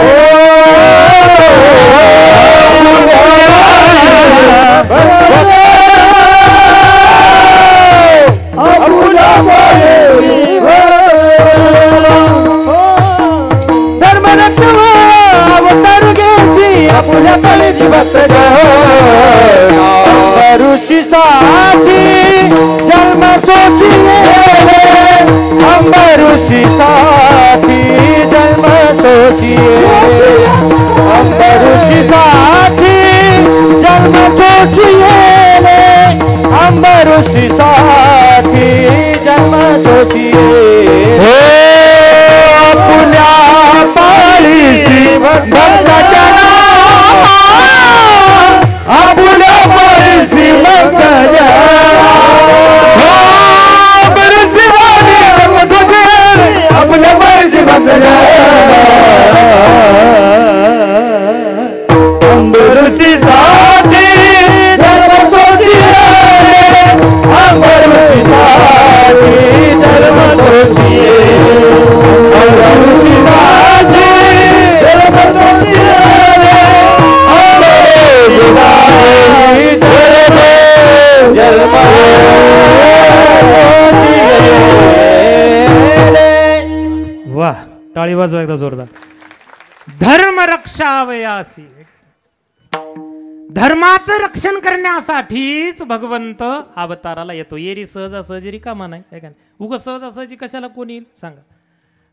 धर्म रक्षावया अवतार घ्यायची, आपुल्या पाळीची भक्त जना, ऋषीसाठी जन्म सोचिले, ऋषीसाठी जन्म सोचिले, ऋषीसाठी जन्म सोचिले, ऋषीसाठी जन्म सोचिले, पुण्या पाळीसी भक्त जना, आपुल्या पाळीसी भक्त जना, आपुल्या पाळीसी भक्त जना, ऋषीसाठी धर्म सोचिले, ऋषीसाठी धर्म सोचिले, ऋषीसाठी धर्म सोचिले, वाह, टाळी वाजवा एकदा जोरदार. धर्म रक्षावयासी, धर्माचं रक्षण करण्यासाठीच भगवंत अवताराला येतो. येरी सहजासहजी रिकामा नाही, है का नाही? उग सहजासहजी कशाला कोणी येईल सांगा.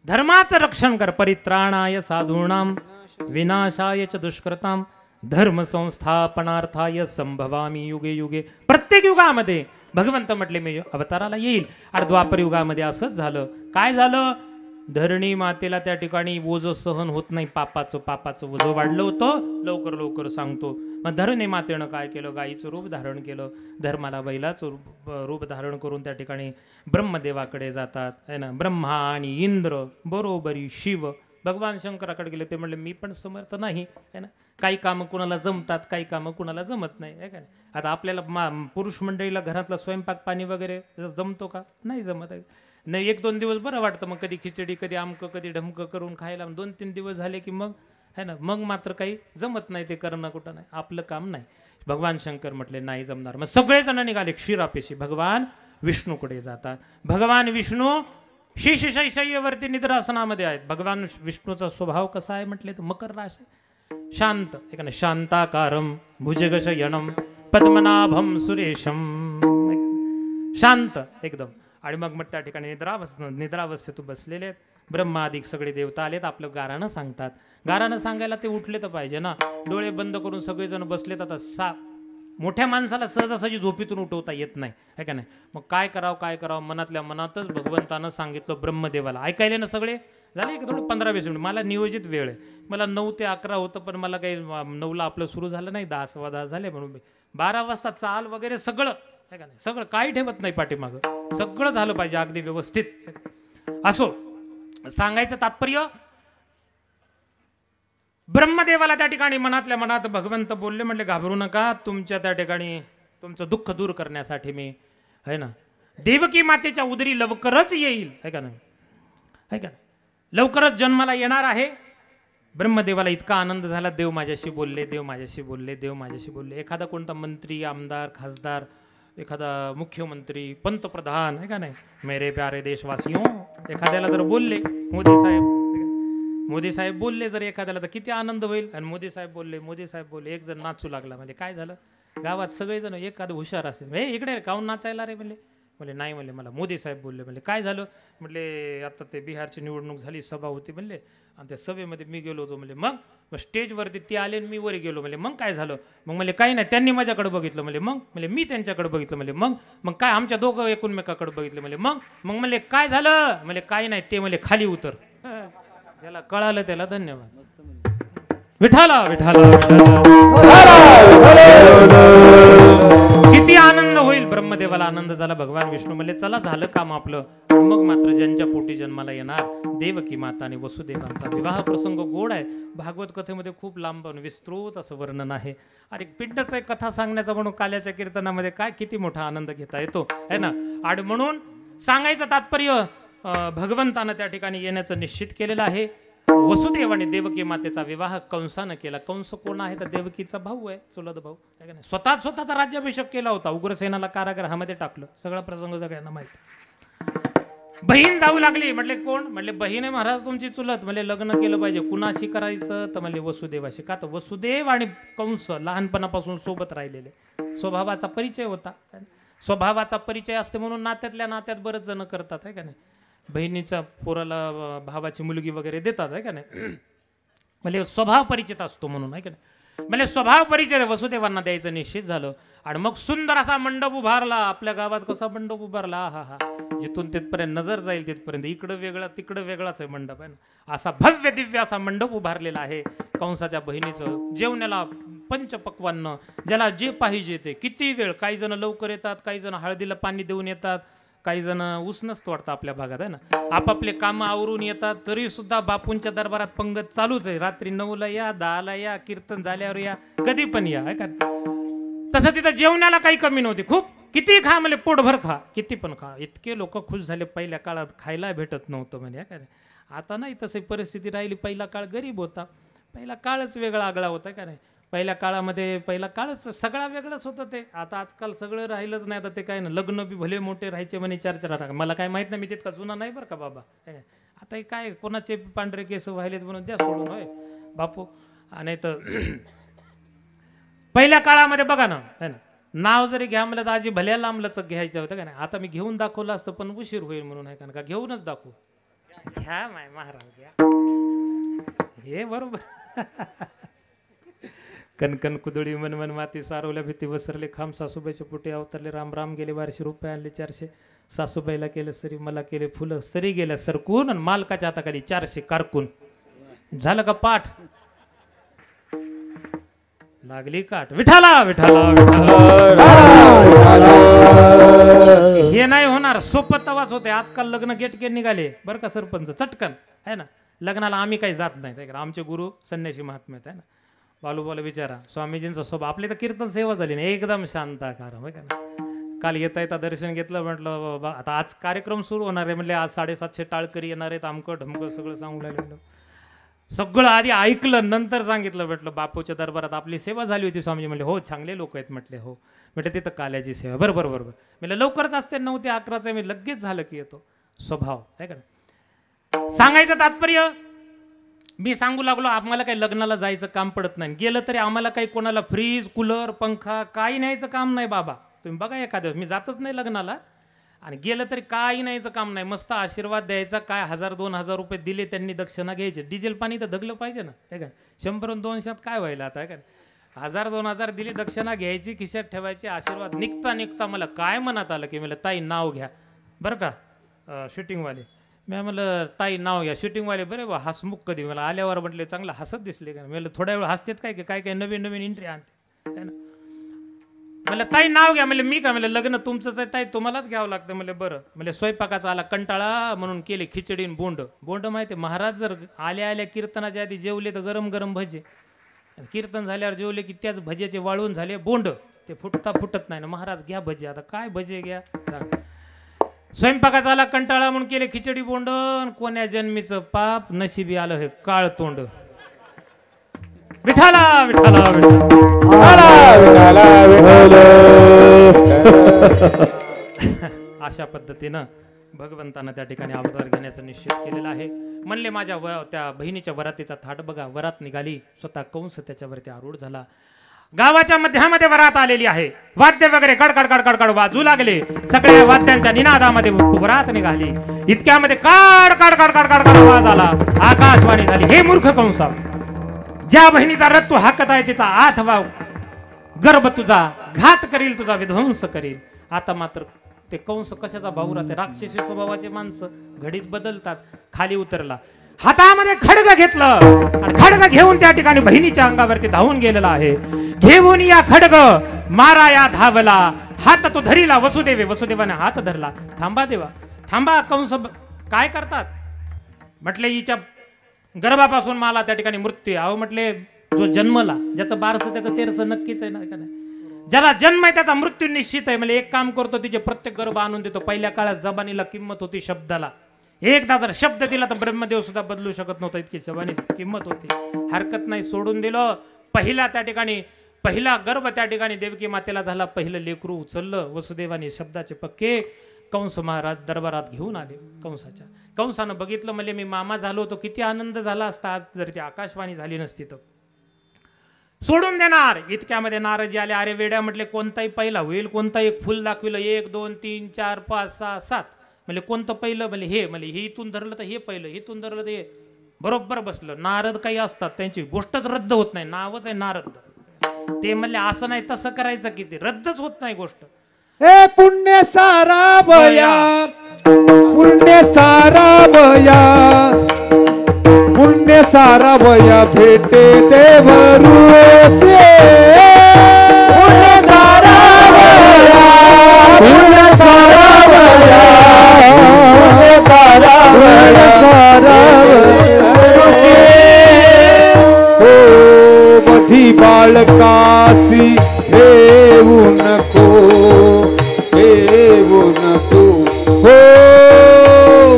धर्माचं रक्षण कर. परित्राणाय साधूनाम विनाशाय च दुष्कृताम धर्म संस्थापनार्थाय संभवामी युगे युगे. प्रत्येक युगामध्ये भगवंत म्हटले मी अवताराला येईल. आणि द्वापर युगामध्ये असंच झालं. काय झालं? धरणी मातेला त्या ठिकाणी ओझ सहन होत नाही. पापाचं ओझ वाढलं होतं. लवकर लवकर सांगतो. मग धरणी मातेनं काय केलं? गाईचं रूप धारण केलं. धर्माला बैलाचं रूप धारण करून त्या ठिकाणी ब्रह्मदेवाकडे जातात, है ना. ब्रह्मा आणि इंद्र बरोबरी शिव भगवान शंकराकडे गेले. ते म्हणले मी पण समर्थ नाही, है ना. काही कामं कुणाला जमतात, काही कामं कुणाला जमत नाही, आहे का नाही. आता आपल्याला पुरुष मंडळीला घरातला स्वयंपाक पाणी वगैरे जमतो का? नाही जमत आहे. नाही, 1-2 दिवस बरं वाटतं. मग कधी खिचडी, कधी आमकं, कधी ढमकं करून खायला. 2-3 दिवस झाले की मग है ना, मग मात्र काही जमत नाही. ते करणं कुठं नाही, आपलं काम नाही. भगवान शंकर म्हटले नाही जमणार. मग सगळेजण निघाले क्षीरापेशी. भगवान विष्णूकडे जातात. भगवान विष्णू शेषशय्येवरती निद्रासनामध्ये आहेत. भगवान विष्णूचा स्वभाव कसा आहे म्हटले तर मकर राशी, शांत, एक ना, शांताकारम भुजगशयनम पद्मनाभम सुरेशम, शांत एकदम. आणि मग त्या ठिकाणी निद्रावस्थेतून बसलेले आहेत. ब्रह्मादिक सगळे देवता आलेत. आपलं गारानं सांगतात. गारानं सांगायला ते उठले तर पाहिजे ना. डोळे बंद करून सगळेजण बसलेत. आता मोठ्या माणसाला सहजासहजी झोपेतून उठवता येत नाही, है का नाही. मग काय करावं मनातल्या मनातच भगवंतानं सांगितलं ब्रह्मदेवाला. ऐकायले ना सगळे. झाले की थोडं 15-20 मिनिट. मला नियोजित वेळ आहे. मला 9 ते 11 होतं, पण मला काही 9ला आपलं सुरू झालं नाही. 10 सव्वा 10 झाले म्हणून 12 वाजता चाल वगैरे सगळं, है का नाही. सगळं काही ठेवत नाही पाठीमागं. सगळं झालं पाहिजे अगदी व्यवस्थित. असो, सांगायचं तात्पर्य, ब्रह्मदेवाला त्या ठिकाणी मनातल्या मनात भगवंत बोलले. म्हटले घाबरू नका. तुमच्या त्या ठिकाणी तुमचं दुःख दूर करण्यासाठी मी, है ना, देवकी मातेच्या उदरी लवकरच येईल, है का नाही, है का नाही? लवकरच जन्माला येणार आहे. ब्रह्मदेवाला इतका आनंद झाला, देव माझ्याशी बोलले, देव माझ्याशी बोलले, देव माझ्याशी बोलले. एखादा कोणता मंत्री, आमदार, खासदार, एखादा मुख्यमंत्री, पंतप्रधान, है का नाही, मेरे प्यारे देशवासियों, एखाद्याला जर बोलले मोदी साहेब बोलले जर एखाद्याला, तर किती आनंद होईल. आणि मोदी साहेब बोलले, एक जण नाचू लागला. म्हणजे काय झालं, गावात सगळेजण एखादं हुशार असेल, हे इकडे काहून नाचायला रे म्हणले. म्हणले नाही, म्हणले मला मोदी साहेब बोलले. म्हणले काय झालं. म्हटले आता ते बिहारची निवडणूक झाली, सभा होती म्हणले, आणि त्या सभेमध्ये मी गेलो होतो. म्हणले मग स्टेजवरती ते आले आणि मी वर गेलो. म्हणले मग काय झालं. मग म्हणले काही नाही, त्यांनी माझ्याकडे बघितलं. म्हणले मग. म्हणले मी त्यांच्याकडे बघितलं. म्हणले मग काय, आमच्या दोघं एकमेकाकडे बघितलं. म्हणले मग म्हणले काय झालं. म्हणले काही नाही, ते म्हणले खाली उतर. ज्याला कळालं त्याला धन्यवाद. विठाला विठाला किती आनंद होईल. ब्रह्मदेवाला आनंद झाला. भगवान विष्णू म्हणले चला झालं काम आपलं. मग मात्र ज्यांच्या पोटी जन्माला येणार देवकी माता आणि वसुदेवांचा विवाह प्रसंग गोड आहे. भागवत कथेमध्ये खूप लांब विस्तृत असं वर्णन आहे. आणि पिंडच एक कथा सांगण्याचा म्हणून काल्याच्या कीर्तनामध्ये काय किती मोठा आनंद घेता येतो, है ना. आणि म्हणून सांगायचं तात्पर्य, भगवंतानं त्या ठिकाणी येण्याचं निश्चित केलेलं आहे. वसुदेव आणि देवकी मातेचा विवाह कंसानं केला. कंस कोण आहे तर देवकीचा भाऊ आहे, चुलत भाऊ, आहे का नाही. स्वतःचा राज्याभिषेक केला होता. उग्रसेनाला कारागृहामध्ये टाकलं. सगळा प्रसंग सगळ्यांना माहिती. बहीण जाऊ लागली. म्हटले कोण. म्हटले बहीण आहे महाराज तुमची चुलत. म्हणजे लग्न केलं पाहिजे. कुणाशी करायचं तर म्हणले वसुदेवाशी. का तर वसुदेव आणि कंस लहानपणापासून सोबत राहिलेले, स्वभावाचा परिचय होता. स्वभावाचा परिचय असते म्हणून नात्यातल्या नात्यात बरेच जण करतात, आहे का नाही. बहिणीचा पोराला भावाची मुलगी वगैरे देतात, आहे का नाही. म्हणजे स्वभाव परिचित असतो म्हणून, आहे का नाही. म्हणजे स्वभाव परिचय वसुदेवांना द्यायचं निश्चित झालं. आणि मग सुंदर असा मंडप उभारला. आपल्या गावात कसा मंडप उभारला, हा हा, जिथून तिथपर्यंत नजर जाईल तिथपर्यंत इकडं वेगळा तिकडं वेगळाच आहे मंडप, आहे ना. असा भव्य दिव्य असा मंडप उभारलेला आहे. कंसाच्या बहिणीचं जेवणाला पंचपक्वान्न, ज्याला जे पाहिजे ते, किती वेळ. काही जण लवकर येतात, काही जण हळदीला पाणी देऊन येतात, काही जण उसनच तोडतात आपल्या भागात, आहे ना. आपापले कामं आवरून येतात, तरी सुद्धा बापूंच्या दरबारात पंगत चालूच आहे. रात्री 9ला या, 10ला या, कीर्तन झाल्यावर या, कधी पण या, आहे का. तसं तिथं जेवणाला काही कमी नव्हती. खूप किती खा म्हणजे पोटभर खा, किती पण खा. इतके लोक खुश झाले. पहिल्या काळात खायला भेटत नव्हतं म्हणजे, काय. आता नाही तशी परिस्थिती राहिली. पहिला काळ गरीब होता. पहिला काळच वेगळा आगळा होता, का नाही. पहिल्या काळामध्ये पहिला काळच सगळा वेगळंच होतं ते. आता आजकाल सगळं राहिलंच नाही. आता ते काय ना, लग्न बी भले मोठे राहायचे म्हणे 4-4 टाका. मला काय माहित नाही, मी तितका जुना नाही बरं का बाबा. आता हे काय कोणाचे पांढरे केस व्हायलेत म्हणून द्या सोडून, होय बापू. आणि तर पहिल्या काळामध्ये बघा ना, है ना, नाव जरी घ्या म्हणलं तर आजी भल्या लांबलचक घ्यायचं होतं का नाही. आता मी घेऊन दाखवलं असतं पण उशीर होईल म्हणून, आहे का घेऊनच दाखवू. घ्या माय महाराज घ्या, हे बरोबर. कणकण कुदळी मन माती सारवल्या भीती वसरले खांब. सासूबाईच्या पोटी अवतरले राम राम. गेले 1200 रुपये आणले 400. सासूबाईला केलं सरी, मला केले फुलं. सरी गेल्या सरकून आणि मालकाच्या हाताखाली 400 कारकून. झालं का पाठ. लागली काठ. विठाला विठाला हे नाही होणार. सोपं तवाच होते. आजकाल लग्न गेटके निघाले बरं का सरपंच, चटकन, आहे ना. लग्नाला आम्ही काही जात नाही. आमचे गुरु संन्यासी महात्मे आहेत, आहे ना. बालूबाला विचारा स्वामीजींचा स्वभाव. आपली तर कीर्तन सेवा झाली ना, एकदम शांताकार, आहे का ना. काल येता दर्शन घेतलं. म्हटलं आता आज कार्यक्रम सुरू होणार आहे. म्हणले आज 750 टाळकरी येणार आहेत, अमकं ढमकं सगळं सांगू लागलं. सगळं आधी ऐकलं, नंतर सांगितलं. म्हटलं बापूच्या दरबारात आपली सेवा झाली होती. स्वामीजी म्हणले हो चांगले लोक आहेत. म्हटले हो. म्हटलं तिथं काल्याची सेवा. बरोबर बरोबर. म्हटलं लवकरच असते 9 ते 11चं. मी लगेच झालं की येतो. स्वभाव, आहे का. सांगायचं तात्पर्य, मी सांगू लागलो आम्हाला काही लग्नाला जायचं काम पडत नाही. गेलं तरी आम्हाला काही कोणाला फ्रीज, कूलर, पंखा काही न्यायचं काम नाही बाबा. तुम्ही बघा एखाद्या, मी जातच नाही लग्नाला. आणि गेलं तरी काही न्यायचं काम नाही. मस्त आशीर्वाद द्यायचा. काय 1000-2000 रुपये दिले त्यांनी, दक्षिणा घ्यायचे. डिझेल पाणी तर दगलं पाहिजे ना, आहे का. 100-200 काय व्हायला आता, आहे का. 1000-2000 दिले, दक्षिणा घ्यायची, खिशात ठेवायची. आशीर्वाद निघता मला काय मनात आलं की मला ताई नाव घ्या बरं का. शूटिंगवाले मी म्हणलं ताई नाव घ्या. शूटिंगवाले बरे बा हसमुख कधी. मला आल्यावर म्हटले चांगलं हसत दिसले का. मला थोड्या वेळ हसतेत काय की काय नवीन एंट्री आणते, है ना. मला ताई नाव घ्या. म्हणले मी काय. म्हणलं लग्न तुमचंच आहे ताई, तुम्हालाच घ्यावं लागतं. म्हणले बरं. म्हणजे स्वयंपाकाचा आला कंटाळा म्हणून केले खिचडीन बोंड माहिती. महाराज जर आल्या कीर्तनाच्या आधी जेवले तर गरम गरम भजे. कीर्तन झाल्यावर जेवले की त्याच भजेचे वाळून झाले बोंड. ते फुटत नाही ना. महाराज घ्या भजे. आता काय भजे घ्या. स्वयंपाकाचा आला कंटाळा म्हणून केले खिचडी बोंडण, कोण्या जन्मीचं पाप नशिबी आलं हे काळ तोंड. विठाला विठाला अशा पद्धतीनं भगवंतानं त्या ठिकाणी अवतार घेण्याचं निश्चित केलेलं आहे. म्हणले माझ्या त्या बहिणीच्या वरातीचा थाट बघा. वरात निघाली, स्वतः कंस त्याच्यावरती आरूढ झाला. गावाच्या मध्यामध्ये वरात आलेली आहे. वाद्य वगैरे कडकड कडकड कड वाजू लागले. सगळ्या वाद्यांच्या निनादामध्ये वरात निघाली. इतक्यामध्ये काड काड काड काड काड आवाज आला. आकाशवाणी झाली. हे मूर्ख कंसा, ज्या बहिणीचा रथ तू हाकत आहे तिचा 8वा गर्भ तुझा घात करील, तुझा विध्वंस करील. आता मात्र ते कंस कशाचा भाऊ राहते, राक्षसी स्वभावाचे माणसं घडीत बदलतात. खाली उतरला, हातामध्ये खडग घेतलं आणि खडग घेऊन त्या ठिकाणी बहिणीच्या अंगावरती धावून गेलेला आहे. घेऊन या खडग मारा या धावला, हात तो धरीला वसुदेवे. वसुदेवाने हात धरला. थांबा देवा थांबा. कंस काय करतात म्हटले, हिच्या गर्भापासून मला त्या ठिकाणी मृत्यू. अहो म्हटले, जो जन्मला ज्याचं बारसं त्याचं तेरसं नक्कीच आहे ना, का नाही? ज्याला जन्म आहे त्याचा मृत्यू निश्चित आहे. म्हणजे एक काम करतो, तिचे प्रत्येक गर्भ आणून देतो. पहिल्या काळात जबानीला किंमत होती शब्दाला. एकदा जर शब्द दिला तर ब्रह्मदेव सुद्धा बदलू शकत नव्हता, इतकी जबानी किंमत होती. हरकत नाही, सोडून दिलं. पहिला त्या ठिकाणी पहिला गर्भ त्या ठिकाणी देवकी मातेला झाला. पहिलं लेकरू उचललं वसुदेवाने. शब्दाचे पक्के कंस महाराज दरबारात घेऊन आले. कंसानं बघितलं, म्हणजे मी मामा झालो होतो, किती आनंद झाला असता आज जर ती आकाशवाणी झाली नसती तर. सोडून देणार. इतक्यामध्ये नारजी आले. अरे वेड्या म्हटले, कोणताही पहिला होईल, कोणता एक फुल दाखविलं. 1 2 3 4 5 6 7 म्हणजे कोणतं पहिलं, म्हणजे हे, म्हणजे हे इथून धरलं तर हे पहिलं, इथून धरलं तर हे. बरोबर बसलं. नारद काही असतात त्यांची गोष्टच रद्द होत नाही, नावच आहे नारद. ते म्हणले असं नाही तसं करायचं, की ते रद्दच होत नाही गोष्ट. हे पुण्य सारा बया, पुण्य सारा बया, पुण्य सारा बया भेटे देवरूचे. पुण्य सारा बया, पुण्य सारा बया, पुण्य सारा बया, सारा ओ मधी बाळकासी देऊ नको, देऊ नको. हो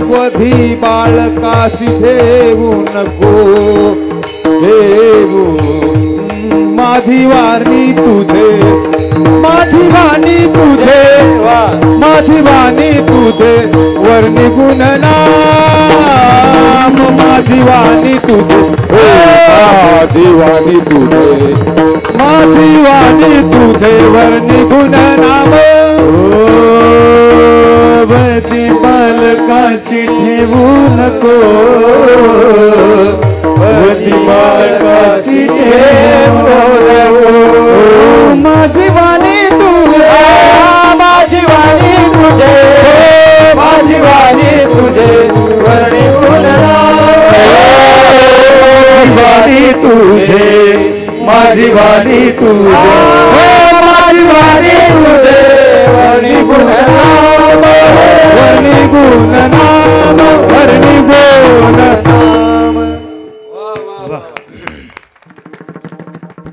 वधी बाळकासी देऊ नको, देऊ. माझी वाणी तुझे, माझी वाणी तुझे, माझी वाणी तुझे वर्णी गुण नाम. माझी वाणी तुझे, माझी वाणी तुझे, माझी वाणी तुझे वर्णी गुण नाम. वधी बालकाशी ठेवू नको, वधी बालकाशी ठेवू नको. माझी वाणी तुझे, माझी वाणी तुझे, माझी वाणी तुझे वर्णी गुण नाम. वाणी तुझे, माझी वाणी तुझे, माझी वाणी तुझे वर्णी गुण नाम, वर्णी गुण नाम, वर्णी गुण नाम.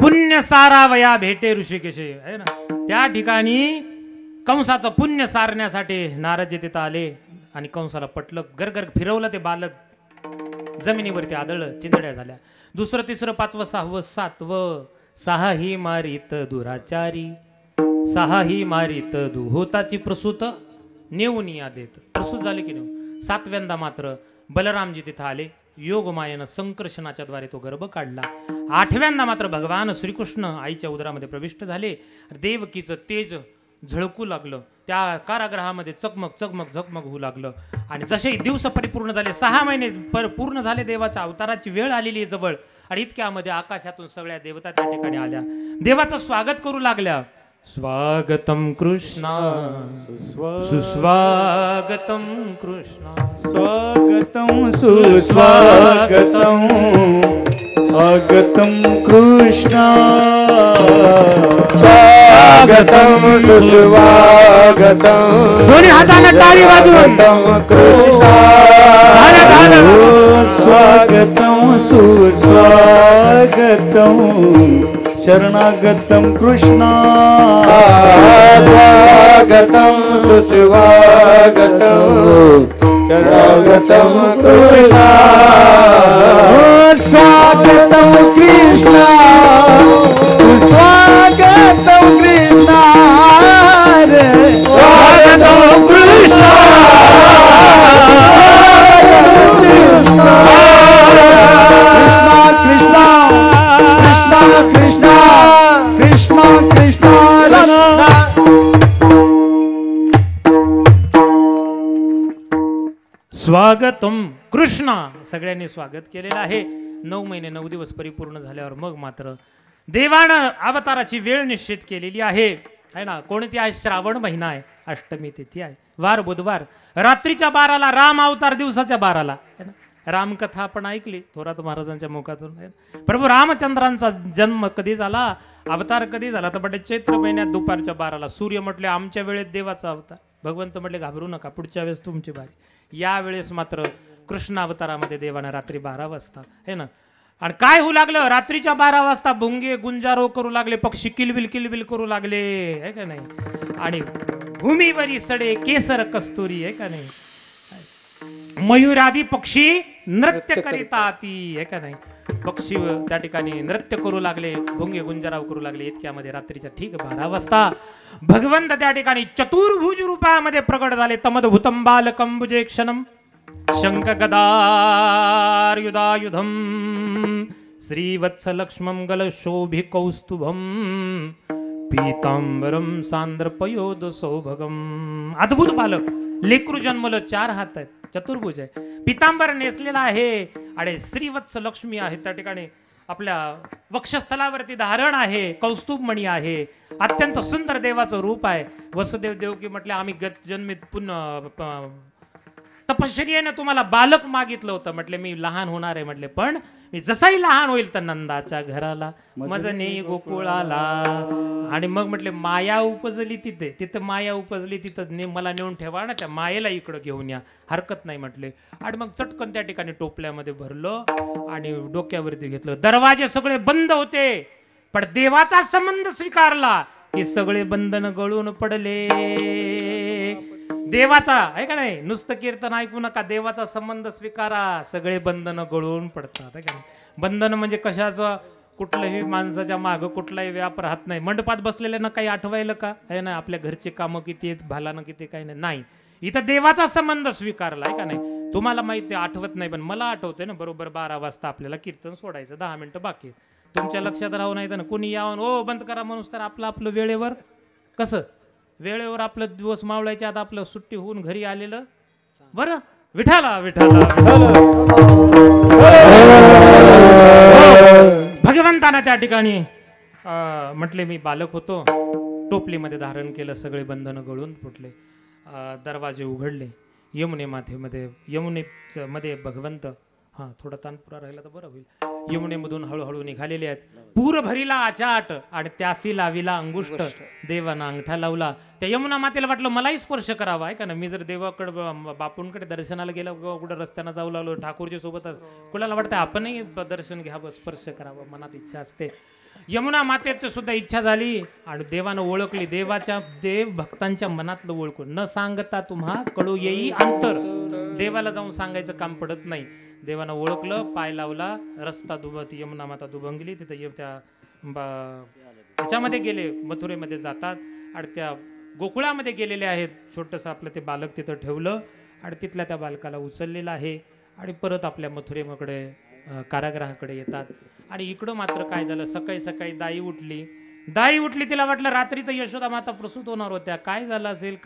पुण्य सारावया भेटे ऋषिकेशे आहे ना. त्या ठिकाणी कंसाचं पुण्य सारण्यासाठी नारद तिथं आले आणि कंसाला पटलं. गरगर फिरवलं ते बालक, जमिनीवरती आदळलं. चिंधड्या झाल्या. 2, 3, 5, 6, 7 6 ही मारित दुराचारी, 6 ही मारित दुहोताची प्रसूत नेऊन या देत. प्रसूत झाले की नेऊ. 7व्यांदा मात्र बलरामजी तिथं आले. योगमायेनं संकर्षणाच्या द्वारे तो गर्भ काढला. 8व्यांदा मात्र भगवान श्रीकृष्ण आईच्या उदरामध्ये प्रविष्ट झाले. देवकीचं तेज झळकू लागलं. त्या कारागृहामध्ये चकमक चकमक झकमक होऊ लागलं. आणि जसे दिवस परिपूर्ण झाले, 6 महिने पूर्ण झाले, देवाच्या अवताराची वेळ आलेली आहे जवळ. आणि इतक्यामध्ये आकाशातून सगळ्या देवता त्या ठिकाणी आल्या. देवाचं स्वागत करू लागल्या. स्वागतम कृष्णा सुस्वागतम कृष्णा, स्वागतम सुस्वागतम आगतम कृष्णा, स्वागतम सुस्वागतम. दोन्ही हाताने टाळी वाजवून कृष्णा, स्वागतम सुस्वागतम शरणागतम कृष्णा. स्वागतम सुस्वागतम स्वागतम कृष्णा स्वागतम कृष्णा सुस्वागतम कृष्णा स्वागतम कृष्णा कृष्णा कृष्णा कृष्णा कृष्णा स्वागतम कृष्णा सगळ्यांनी स्वागत केलेलं आहे. 9 महिने 9 दिवस परिपूर्ण झाल्यावर मग मात्र देवानं अवताराची वेळ निश्चित केलेली आहे ना. कोणती आहे? श्रावण महिना आहे, अष्टमी तिथी आहे, वार बुधवार, रात्रीच्या 12ला राम अवतार, दिवसाच्या 12ला है ना. रामकथा आपण ऐकली थोरात महाराजांच्या मुखातून. प्रभू रामचंद्रांचा जन्म कधी झाला, अवतार कधी झाला तर म्हणजे चैत्र महिन्यात दुपारच्या 12ला. सूर्य म्हटले आमच्या वेळेत देवाचा अवतार. भगवंत म्हटले घाबरू नका, पुढच्या वेळेस तुमची बारी. या वेळेस मात्र कृष्ण अवतारामध्ये देवानं रात्री 12 वाजता है ना. आणि काय होऊ लागलं, रात्रीच्या 12 वाजता भुंगे गुंजारो करू लागले, पक्षी किलबिल करू लागले है का नाही. आणि भूमीवरी सडे केसर कस्तुरी है का नाही. मयूरादी पक्षी नृत्य करीताती है का नाही. पक्षी त्या ठिकाणी नृत्य करू लागले, भुंगे गुंजाराव करू लागले. इतक्यामध्ये रात्रीच्या ठीक 12 वाजता भगवंत त्या ठिकाणी चतुर्भुज रूपामध्ये प्रगट झाले. तमद्भुतम बालकं भुजे क्षणम शंख गदायुधायुधम श्रीवत्स लक्ष्मं गलशोभि कौस्तुभम पीतांबरम सांद्रपयोद सौभगम. अद्भुत बालक, लेकरू जन्मलं, 4 हात आहेत, चतुर्भुज आहे, पितांबर नेसलेला आहे आणि श्रीवत्स लक्ष्मी आहे त्या ठिकाणी. आपल्या वक्षस्थलावरती धारण आहे, कौस्तुभमणी आहे, अत्यंत सुंदर देवाचं रूप आहे. वसुदेव देवकी म्हटले आम्ही जन्मित पुन्हा तपश्चर्येने तुम्हाला बालक मागितलं होतं. म्हटले मी लहान होणार आहे, म्हटले पण मी जसाही लहान होईल तर नंदाच्या घराला मजने गोकुळाला. आणि मग म्हटले माया उपजली तिथे, तिथं माया उपजली तिथं मला नेऊन ठेवा ना, त्या मायेला इकडं घेऊन या, हरकत नाही म्हटले. आणि मग चटकन त्या ठिकाणी टोपल्यामध्ये भरलं आणि डोक्यावरती घेतलं. दरवाजे सगळे बंद होते पण देवाचा संबंध स्वीकारला की सगळे बंधन गळून पडले. देवाचा आहे का नाही, नुसतं कीर्तन ऐकू नका, देवाचा संबंध स्वीकारा, सगळे बंधन गळून पडतात आहे का नाही. बंधन म्हणजे कशाचं, कुठल्याही माणसाच्या मागं कुठलाही व्याप राहत नाही. मंडपात बसलेल्यानं काही आठवायला का आहे ना, आपल्या घरचे कामं किती आहेत, भालानं किती काही नाही. इथं देवाचा संबंध स्वीकारला आहे का नाही. तुम्हाला माहिती आठवत नाही पण मला आठवतंय ना, बरोबर 12 वाजता आपल्याला कीर्तन सोडायचं, 10 मिनिटं बाकी. तुमच्या लक्षात राहू नाही तर कोणी यावं ओ बंद करा म्हणून तर आपलं वेळेवर, कसं वेळेवर आपलं दिवस मावळायच्या आता आपलं सुट्टी होऊन घरी आलेलं बरं. विठाला विठाला भगवंतानं त्या ठिकाणी म्हटले मी बालक होतो, टोपलीमध्ये धारण केलं, सगळे बंधनं गळून फुटले, दरवाजे उघडले. यमुनेमध्ये भगवंत, हां थोडा तानपुरा राहिला तर बरं होईल, यमुनेमधून हळूहळू निघालेले आहेत. पूर भरीला आचाट आणि त्यासी लाविला अंगुष्ट, देवानं अंगठा लावला. त्या यमुना मातेला वाटलं मलाही स्पर्श करावा आहे का ना. मी जर देवाकडे बापूंकडे दर्शनाला गेलो, कुठं रस्त्यानं जाऊ लागलो ठाकूरजी सोबतच, कुणाला वाटतं आपणही दर्शन घ्यावं, स्पर्श करावं, मनात इच्छा असते. यमुना मातेची सुद्धा इच्छा झाली आणि देवानं ओळखली. देव भक्तांच्या मनातलं ओळखून न सांगता तुम्हा कळू येई अंतर. देवाला जाऊन सांगायचं काम पडत नाही. देवानं ओळखलं, पाय लावला, रस्ता यमुना माता दुभंगली. तिथं त्याच्यामध्ये गेले, मथुरेमध्ये जातात आणि त्या गोकुळामध्ये गेलेले आहेत. छोटंसं आपलं ते बालक तिथं ठेवलं आणि तिथल्या त्या बालकाला उचललेलं आहे आणि परत आपल्या मथुरेकडे कारागृहाकडे येतात. आणि इकडं मात्र काय झालं, सकाळी सकाळी दाई उठली. तिला वाटलं रात्री तर यशोदा माता प्रसूत होणार होत्या, काय झालं असेल,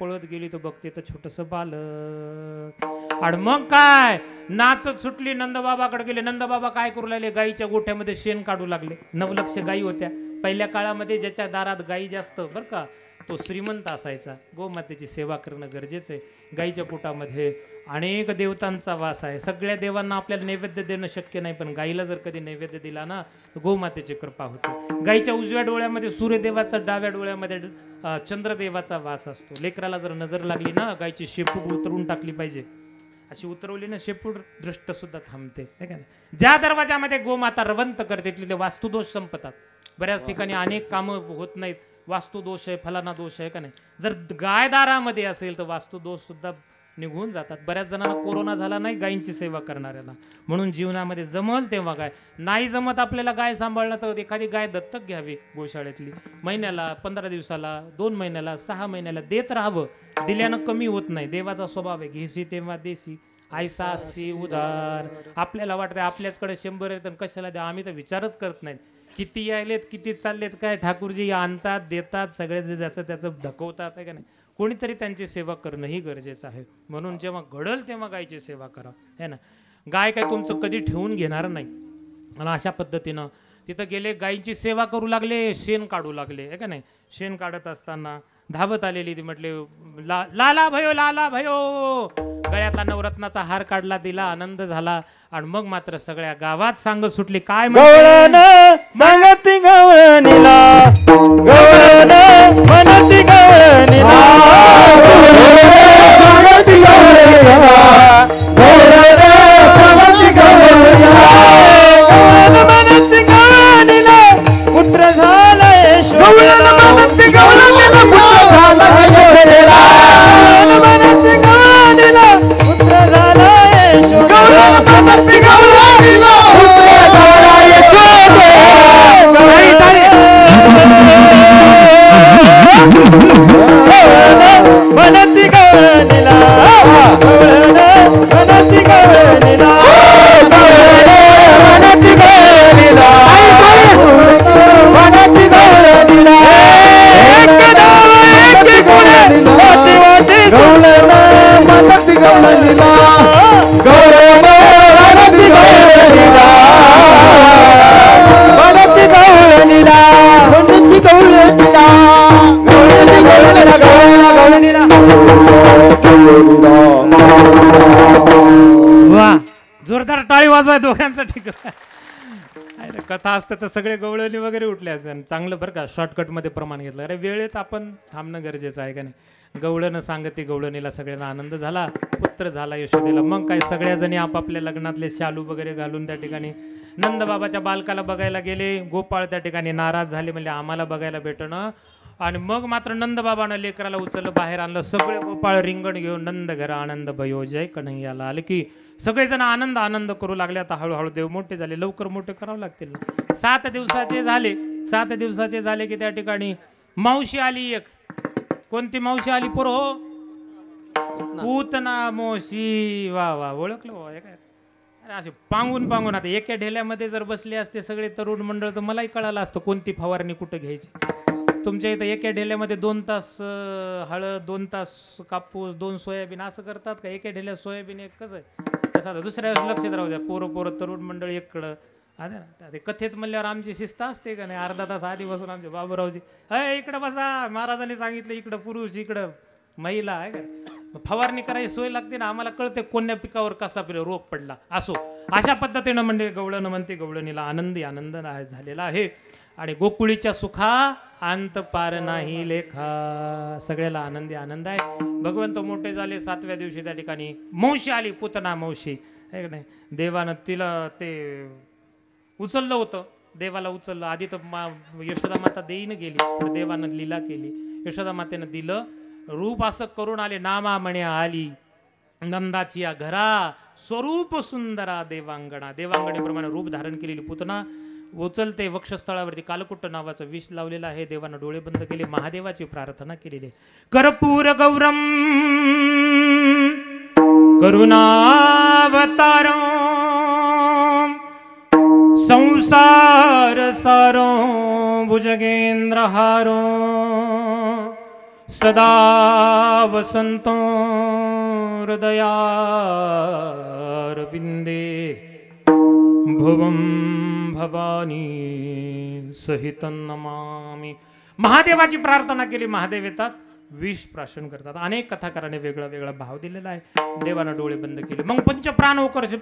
पळत गेली तर बघते तर छोटंसं बालक. आणि मग काय नाचत सुटली, नंदबाबाकडे गेले. नंदबाबा काय करू लागले, गाईच्या गोठ्यामध्ये शेण काढू लागले. 9 लक्ष गाई होत्या. पहिल्या काळामध्ये ज्याच्या दारात गाई जास्त बरं का, तो श्रीमंत असायचा. गोमातेची सेवा करणं गरजेचं आहे. गाईच्या पोटामध्ये अनेक देवतांचा वास आहे. सगळ्या देवांना आपल्याला नैवेद्य देणं शक्य नाही, पण गाईला जर कधी नैवेद्य दिला ना तर गोमातेची कृपा होते. गाईच्या उजव्या डोळ्यामध्ये सूर्यदेवाचा, डाव्या डोळ्यामध्ये चंद्रदेवाचा वास असतो. लेकराला जर नजर लागली ना, गायची शेपूट उतरून टाकली पाहिजे. अशी उतरवली ना शेपूट, दृष्ट सुद्धा थांबते. ज्या दरवाजामध्ये गोमाता रवंत करते तिथले वास्तुदोष संपतात. बऱ्याच ठिकाणी अनेक कामं होत नाहीत, वास्तुदोष आहे, फलाना दोष आहे का नाही. जर गाय दारामध्ये असेल तर वास्तुदोष सुद्धा निघून जातात. बऱ्याच जणांना कोरोना झाला नाही गायींची सेवा करणाऱ्यांना. म्हणून जीवनामध्ये जमल तेव्हा गाय, नाही जमत आपल्याला गाय सांभाळणं तर एखादी गाय दत्तक घ्यावी गोशाळेतली. महिन्याला, 15 दिवसाला, 2 महिन्याला, 6 महिन्याला देत राहावं. दिल्यानं कमी होत नाही. देवाचा स्वभाव आहे, घेसी तेव्हा देसी, ऐसा असी उदार. आपल्याला वाटतं आपल्याचकडे 100 आहेत कशाला द्या. आम्ही तर विचारच करत नाहीत. किती यायलेत, किती चाललेत, काय ठाकूरजी आणतात, देतात, सगळे जे ज्याचं त्याचं धकवतात आहे का नाही. कोणीतरी त्यांची सेवा करणंही गरजेचं आहे. म्हणून जेव्हा घडल तेव्हा गायची सेवा करा है ना. गाय काय तुमचं कधी ठेवून घेणार नाही. आणि अशा पद्धतीनं तिथं गेले, गायीची सेवा करू लागले, शेण काढू लागले आहे का नाही. शेण काढत असताना धावत आलेली ती म्हटले, लाला भयो, लाला भयो. गळ्यातला नवरत्नाचा हार काढला, दिला, आनंद झाला. आणि मग मात्र सगळ्या गावात सांगत सुटली, काय गवळण सांगती गवळणीला, गवळण म्हणती गवळणीला, सांगती गवळणीला, गवळण सांगती गवळणीला, गवळण म्हणती गवळणीला, पुत्र झाला यशोदेला, गवळण म्हणती गवळणीला, पुत्र झाला यशोदेला, गवळण म्हणती गवळणीला, पुत्र झाला यशोदेला, गवळण म्हणती गवळणीला, पुत्र झाला यशोदेला. मनती गवळणीला, गवळण मनती गवळणीला, मनती गवळणीला, मनती गवळणीला, एक नाव एक गुण वाटी वाटी गवळण मनती गवळणीला, गवळण मनती गवळणीला, मनती गवळणीला, मनती गवळणीला, गवळणी गवळणीला, गवळणीला, गवळणीला. वा, जोरदार टाळी वाजवाय दोघांसाठी. कथा असतं तर सगळे गवळणी वगैरे उठले असते. चांगलं बरं का, शॉर्टकटमध्ये प्रमाण घेतलं. अरे वेळेत आपण थांबणं गरजेचं आहे का नाही. गवळण सांगते गवळणीला, सगळ्यांना आनंद झाला, पुत्र झाला यशोदेला. मग काय सगळ्या जणी आपापल्या लग्नातले शालू वगैरे घालून त्या ठिकाणी नंदबाबाच्या बालकाला बघायला गेले. गोपाळ त्या ठिकाणी नाराज झाले, म्हणजे आम्हाला बघायला भेटणं. आणि मग मात्र नंदबाबानं लेकराला उचललं, बाहेर आणलं. सगळे गोपाळ रिंगण घेऊन नंद घरा आनंद भयो जय कन्हैयाला आले की सगळेजण आनंद आनंद करू लागले. आता हळूहळू देव मोठे झाले, लवकर मोठे करावं लागतील ना. 7 दिवसाचे झाले. 7 दिवसाचे झाले की त्या ठिकाणी मावशी आली एक. कोणती मावशी आली पोर हो? पूतना मावशी. वा वा, ओळखलं वा. काय असे पांगून पांगून. आता एका ढेल्यामध्ये जर बसले असते सगळे तरुण मंडळ तर मलाही कळालं असतं कोणती फवारणी कुठं घ्यायची. तुमच्या इथं एका ढेल्यामध्ये 2 तास हळद, 2 तास कापूस, 2 सोयाबीन असं करतात का? एका ढेल्यात सोयाबीन एक कसं आहे तसं. दुसऱ्या वेळेस लक्षात राहू द्या. पोरं तरुण मंडळ एककडं. अरे ते कथेत म्हणल्यावर आमची शिस्त असते का नाही. अर्धा तास आधी बसून आमचे बाबूरावजी, अय इकडं बसा, महाराजांनी सांगितलं इकडं पुरुष इकडं महिला आहे का. फवारणी करायची सोय लागते ना. आम्हाला कळते कोणत्या पिकावर कसा रोग पडला. असो अशा पद्धतीनं म्हणजे गवळण म्हणते गवळणीला आनंदी आनंद झालेला आहे. आणि गोकुळीच्या सुखा अंत पार नाही लेखा. सगळ्याला आनंदी आनंद आहे. भगवंत मोठे झाले. 7व्या दिवशी त्या ठिकाणी मावशी आली, पुतना मावशी आहे का नाही. देवानं तिला ते उचललं होतं. देवाला उचललं. आधी तर यशोदा माता देईनं गेली, पण देवानं लीला केली. यशोदा मातेनं दिलं रूप. असं करून आले. नामा म्हणे आली नंदाची या घरा, स्वरूप सुंदरा देवांगणा. देवांगणेप्रमाणे रूप धारण केलेली पुतना उचलते. वक्षस्थळावरती कालकुट्ट नावाचं विष लावलेलं आहे. देवानं डोळे बंद केले. महादेवाची प्रार्थना केलेली आहे. कर्पूर गौरम करुणावतारम संसार सारो भुजगेंद्रहारो सदा वसंतो हृदयारविंदे भुवं भवानी सहितं नमामि. महादेवाची प्रार्थना केली. महादेव येतात, विष प्राशन करतात. अनेक कथाकाराने वेगळा वेगळा भाव दिलेला आहे. देवानं डोळे बंद केले. मग पंचप्राण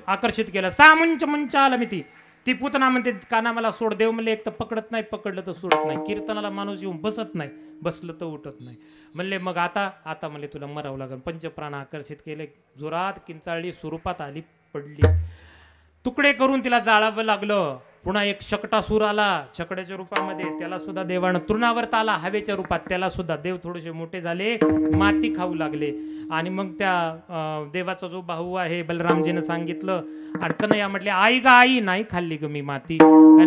आकर्षित केलं. सामुंच मुंचालमिती. ती पुतना म्हणते काना मला सोड. देव म्हणले एक तर पकडत नाही, पकडलं तर सोडत नाही. कीर्तनाला माणूस येऊन बसत नाही, बसलं तर उठत नाही. म्हणले मग आता म्हणले तुला मरावं लागेल. पंचप्राण आकर्षित केले. जोरात किंचाळली, स्वरूपात आली, पडली. तुकडे करून तिला जाळावं लागलं. पुन्हा एक शकटासूर आला छकड्याच्या रूपामध्ये, त्याला सुद्धा देवानं तृणावर्त आला हवेच्या रूपात, त्याला सुद्धा देव थोडेसे मोठे झाले, माती खाऊ लागले. आणि मग त्या देवाचा जो भाऊ आहे बलरामजीनं सांगितलं, अडकन या म्हटले, आई गा आई, नाही खाल्ली ग मी माती,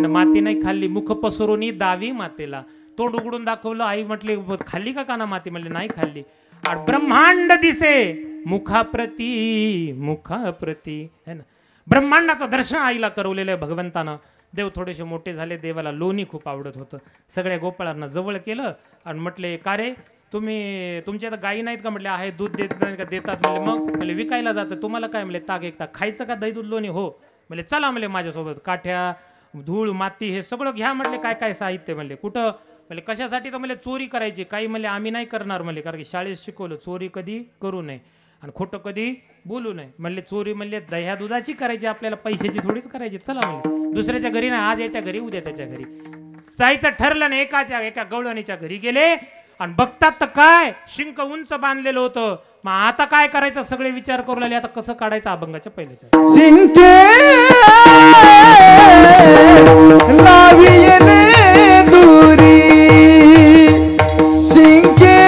माती नाही खाल्ली, मुख पसरून दावी मातेला, तोंड उघडून दाखवलं. आई म्हटली, खाल्ली का काना माती? म्हणले नाही खाल्ली. आणि ब्रह्मांड दिसे मुखाप्रती मुखाप्रती, है ना, ब्रह्मांडाचं दर्शन आईला करवलेलं आहे भगवंतानं. देव थोडेसे मोठे झाले, देवाला लोणी खूप आवडत होतं. सगळ्या गोपाळांना जवळ केलं आणि म्हटले, का रे तुम्ही, तुमच्या आता गायी नाहीत का? म्हटले आहे. दूध देत नाही का? देतात. म्हणले मग? म्हणले विकायला जातं. तुम्हाला काय? म्हणले ताक एक ताक. खायचं का दही दूध लोणी? हो. म्हणले चला म्हणले माझ्यासोबत. काठ्या धूळ माती हे सगळं घ्या म्हटले, काय काय साहित्य. म्हणले कुठं? म्हणले कशासाठी? तर म्हणले चोरी करायची. काही म्हणले आम्ही नाही करणार म्हणले, कारण की शाळेत शिकवलं चोरी कधी करू नये आणि खोटं कधी बोलू नये. म्हणले चोरी म्हणले दह्या दुधाची करायची, आपल्याला पैशाची थोडीच करायची. चला म्हणले दुसऱ्याच्या घरी नाही, आज याच्या घरी उद्या त्याच्या घरी जायचं ठरलं नाही. एका गवळणीच्या घरी गेले आणि बघतात तर काय शिंक उंच बांधलेलं होतं. मग आता काय करायचं सगळे विचार करू लागले, आता कसं काढायचं अभंगाच्या पहिल्याच्या. शिंके लाविले दुरी, शिंके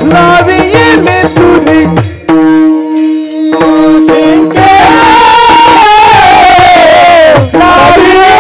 लाविले दुरी, शिंके लाविले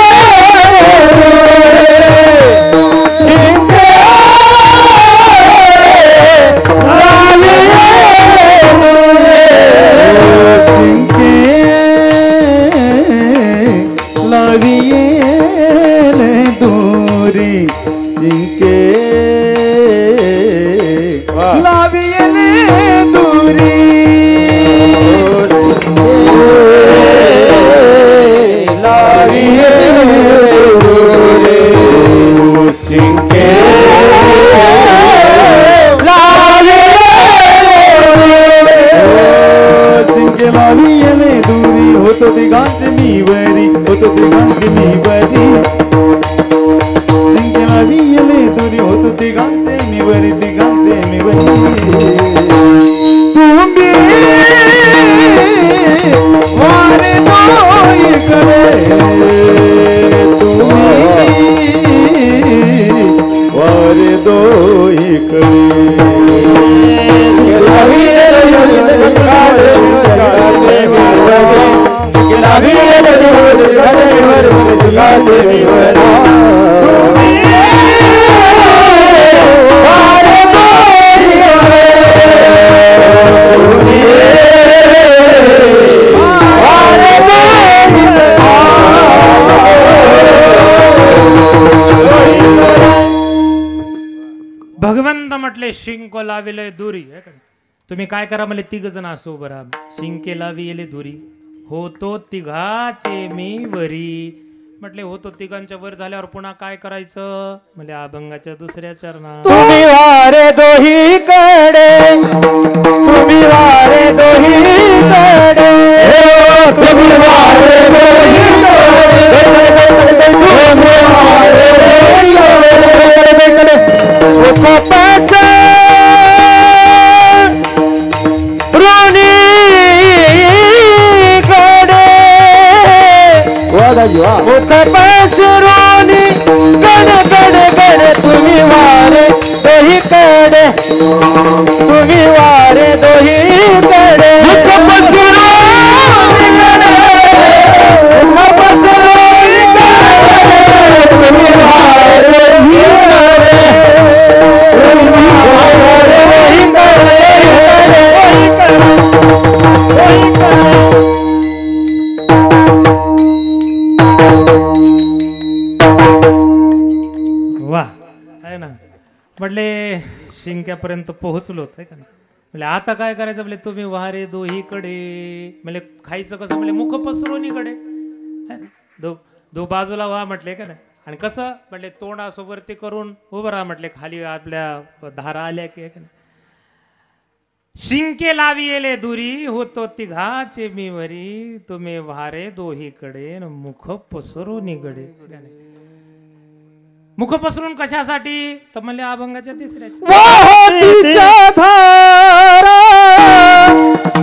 होतो दिगांचे मी वरी, होतो दिगांचे मी वरी, सिंगला वियले दुरी, होतो दिगांचे मी वरी, दिगांचे मी वरी. तुम्ही वारे दोईकडे, तुम्ही वारे दोईकडे, भगवंत म्हटले शिंक लाविले दुरी. तुम्ही काय करा म्हणले, तिघ जण असो उभं राहा. शिंके लाविले दुरी, होतो तिघाचे मी वरी. म्हटले होतो तिघांच्या वर झाल्यावर पुन्हा काय करायचं? म्हणजे अभंगाच्या दुसऱ्या चरणात, तुम्ही वारे दोही कडे, तुम्ही वारे दोही कडे, तुम्ही वारे दोही कडे, तुम्ही वारे दोही कडे, रोनी कडे, मुख पसरोनी गड गड गड, तुम्ही वारे दोही कडे, तुम्ही वारे दोही कडे, मुख पसरोनी गड, मुख पसरोनी गड, तुम्ही वारे दोही कडे, तुम्ही वारे दोही कडे. वा आहे ना. म्हटले शिंक्यापर्यंत पोहोचलो आहे का. म्हणजे आता काय करायचं? म्हणजे तुम्ही वारे दोहीकडे. म्हणजे खायचं कसं? म्हणजे मुख पसरोनीकडे, दो बाजूला वा म्हटले का नाही. आणि कसं? म्हटले तोंड असं वरती करून उभं राहा म्हटले, खाली आपल्या धारा आल्या की का नाही. शिंके लाविले दुरी, होतो तिघाचे मी वरी, तुम्ही वारे दोहीकडे, मुख पसरोनीकडे. मुख पसरून कशासाठी? तर म्हणले अभंगाच्या तिसऱ्या, वाहतीच्या धारा,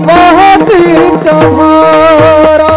वाहतीच्या धारा,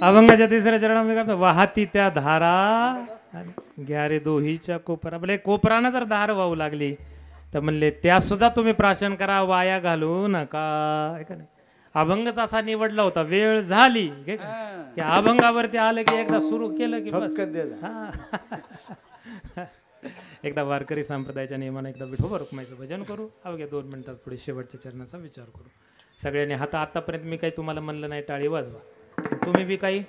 अभंगाच्या तिसऱ्या चरणामध्ये वाहती त्या धारा घ्या रे दोहीच्या कोपरा. म्हणजे कोपरानं जर धार वाहू लागली तर म्हणले त्या सुद्धा तुम्ही प्राशन करा, वाया घालू नका. का नाही? अभंगच असा निवडला होता, वेळ झाली की अभंगावरती आलं की एकदा सुरू केलं की बस. एकदा वारकरी संप्रदायाच्या नियमाने एकदा विठोबा रुक्माईचं भजन करू. अवघ्या 2 मिनिटात पुढे शेवटच्या चरणाचा विचार करू. सगळ्यांनी आतापर्यंत मी काही तुम्हाला म्हणलं नाही टाळी वाजवा, तुम्ही बी काही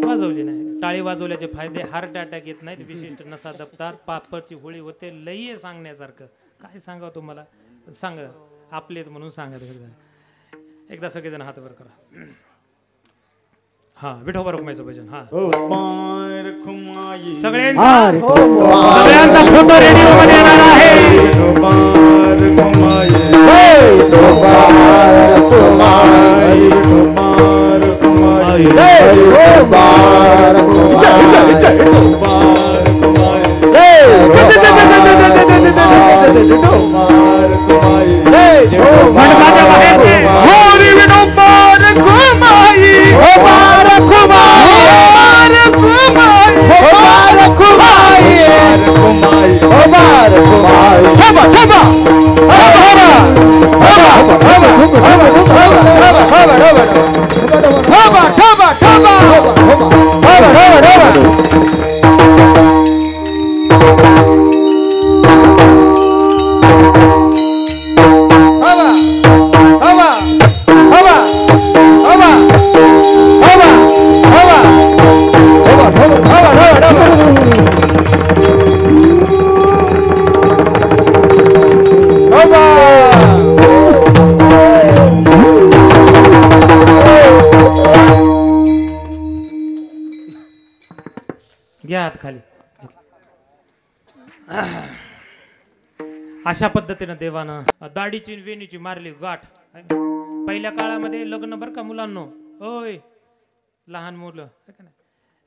वाजवली नाही. टाळी वाजवल्याचे फायदे हार्ट अटॅक येत नाहीत, विशिष्ट नसा दबतात, पापची होळी होते. लई आहे सांगण्यासारखं, काय सांगावं तुम्हाला. सांगा आपलेत म्हणून सांगत. एकदा सगळेजण हात वर करा. हा विठोबा रुक्माईचं भजन. हा सगळ्यांचा फोटो रेडिओ मध्ये येणार आहे. घ्या हात खाली. अशा पद्धतीनं देवानं दाढीची वेणीची मारली गाठ. पहिल्या काळामध्ये लग्न बरं का मुलांनो, ओय लहान मुलं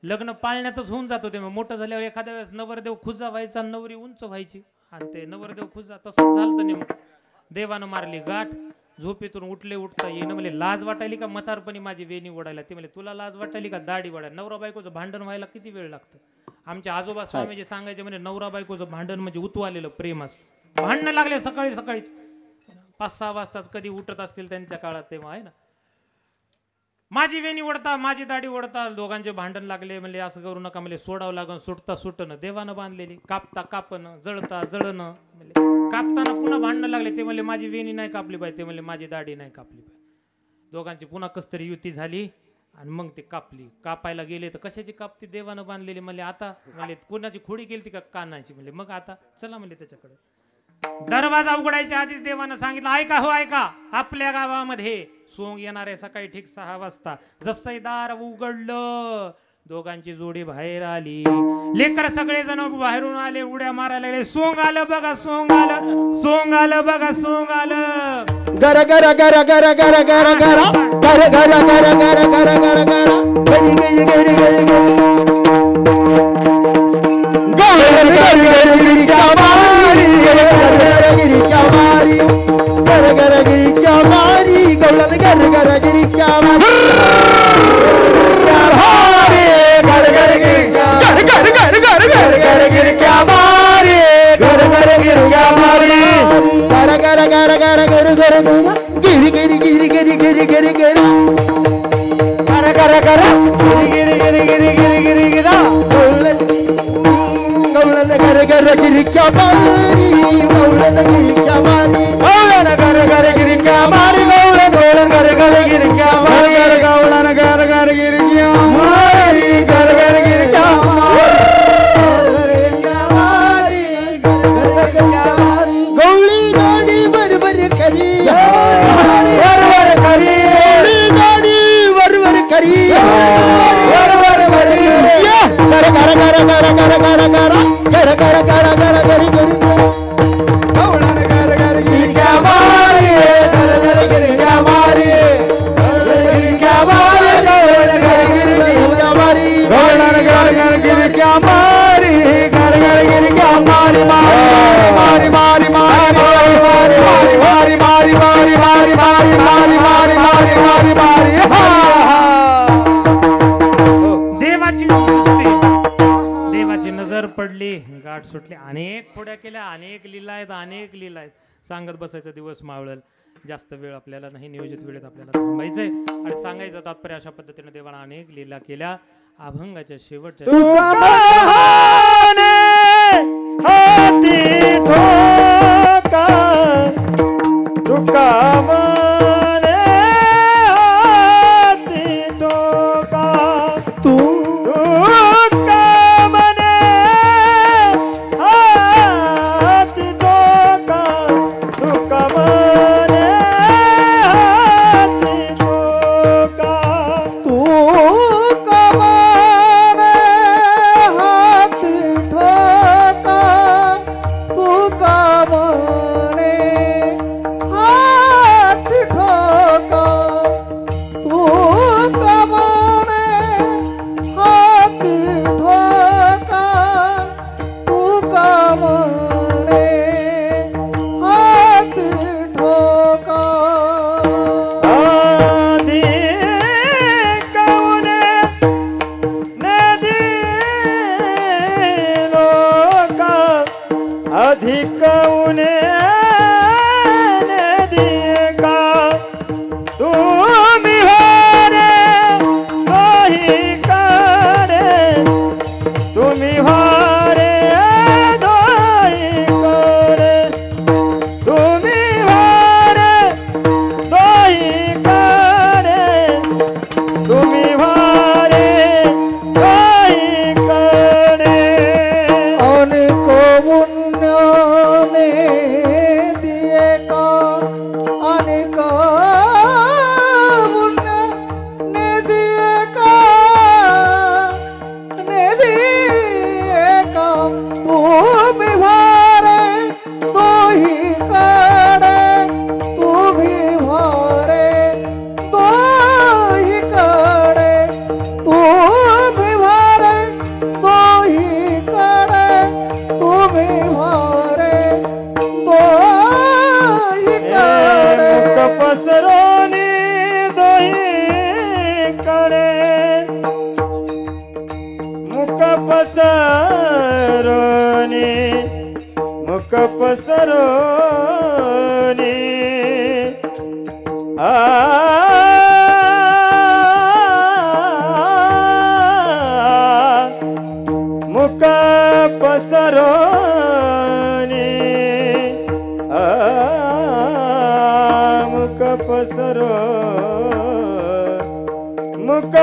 लग्न पाळण्यातच होऊन जात होते. मग मोठं झाल्यावर एखाद्या वेळेस नवरदेव खुजा व्हायचा, नवरी उंच व्हायची आणि ते नवरदेव खुजा तसंच झालं. नेमकं देवानं मारली गाठ. झोपेतून उठता येईना. म्हणजे लाज वाटायली का म्हातारपणी माझी वेणी ओढायला. ते म्हणजे तुला लाज वाटायली का दाढी ओढायला. नवरा बायकोचं भांडण व्हायला किती वेळ लागतं. आमचे आजोबा स्वामीजी सांगायचे म्हणजे नवरा बायकोचं भांडण म्हणजे उतवालेलं प्रेम असतं. भांडणं लागले सकाळी सकाळीच 5-6 वाजताच कधी उठत असतील त्यांच्या काळात तेव्हा आहे ना. माझी वेणी ओढता माझी दाढी ओढता दोघांचे भांडण लागले. म्हणजे असं करू नका म्हणजे सोडावं लागन. सुटता सुटणं देवानं बांधलेली, कापता कापणं, जळता जळणं. म्हणजे कापताना पुन्हा भांडणं लागले. ते म्हणले माझी वेणी नाही कापली पाहिजे, ते म्हणले माझी दाढी नाही कापली पाहिजे. दोघांची पुन्हा कसतरी युती झाली आणि मग ते कापली. कापायला गेले तर कशाची कापती देवानं बांधलेली. म्हणले आता म्हणले कोणाची खोडी केली ती का कानाची. म्हणले मग आता चला म्हणले त्याच्याकडे. दरवाजा उघडायच्या आधीच देवानं सांगितलं ऐका हो ऐका, आपल्या गावामध्ये सोंग येणार आहे सकाळी ठीक 6 वाजता. जसं दार उघडलं दोघांची जोडी बाहेर आली. लेकर सगळे जण बाहेरून आले, उड्या मारायला लागले. सोंग आलं बघा, सोंग आलं, सोंग आलं बघा, सोंग आलं. गर गर गर गर गर गर गर गर गर गर गर गर गर गर गरी गरी गरी गरी गरी थोड्या केल्या, अनेक लीला आहेत, अनेक लीला आहेत. सांगत बसायचा दिवस मावळल. जास्त वेळ आपल्याला नाही, नियोजित वेळेत आपल्याला थांबायचंय आणि सांगायचं तात्पर्य अशा पद्धतीने देवाला अनेक लीला केल्या. अभंगाच्या शेवटच्या हाती ठोका तुका मने हाती ठोका तुका मने हाती ठोका तुका मने हाती ठोका तुका मने हाती ठोका तुका मने हाती ठोका तुका मने हाती ठोका तुका मने हाती ठोका आधी कवने नदी लोका अधिक उन्हे नदी का तुम्ही हारे काही काढे तुम्ही हारे दोही कडे तुम्ही हारे दोही काढे तुम्ही हारे दोही कडे अनेक पुण्याने दिए का अनेक पुण्याने दिए का ने दिए का तुम्ही हारे दोही कडे तुम्ही हारे दोही कडे तुम्ही हारे दोही कडे तुम्ही हारे दोही कडे पसरोनी दोही कडे मुख पसरोनी मुख पसरोनी मुख पसरोनी मुख पसरो मुख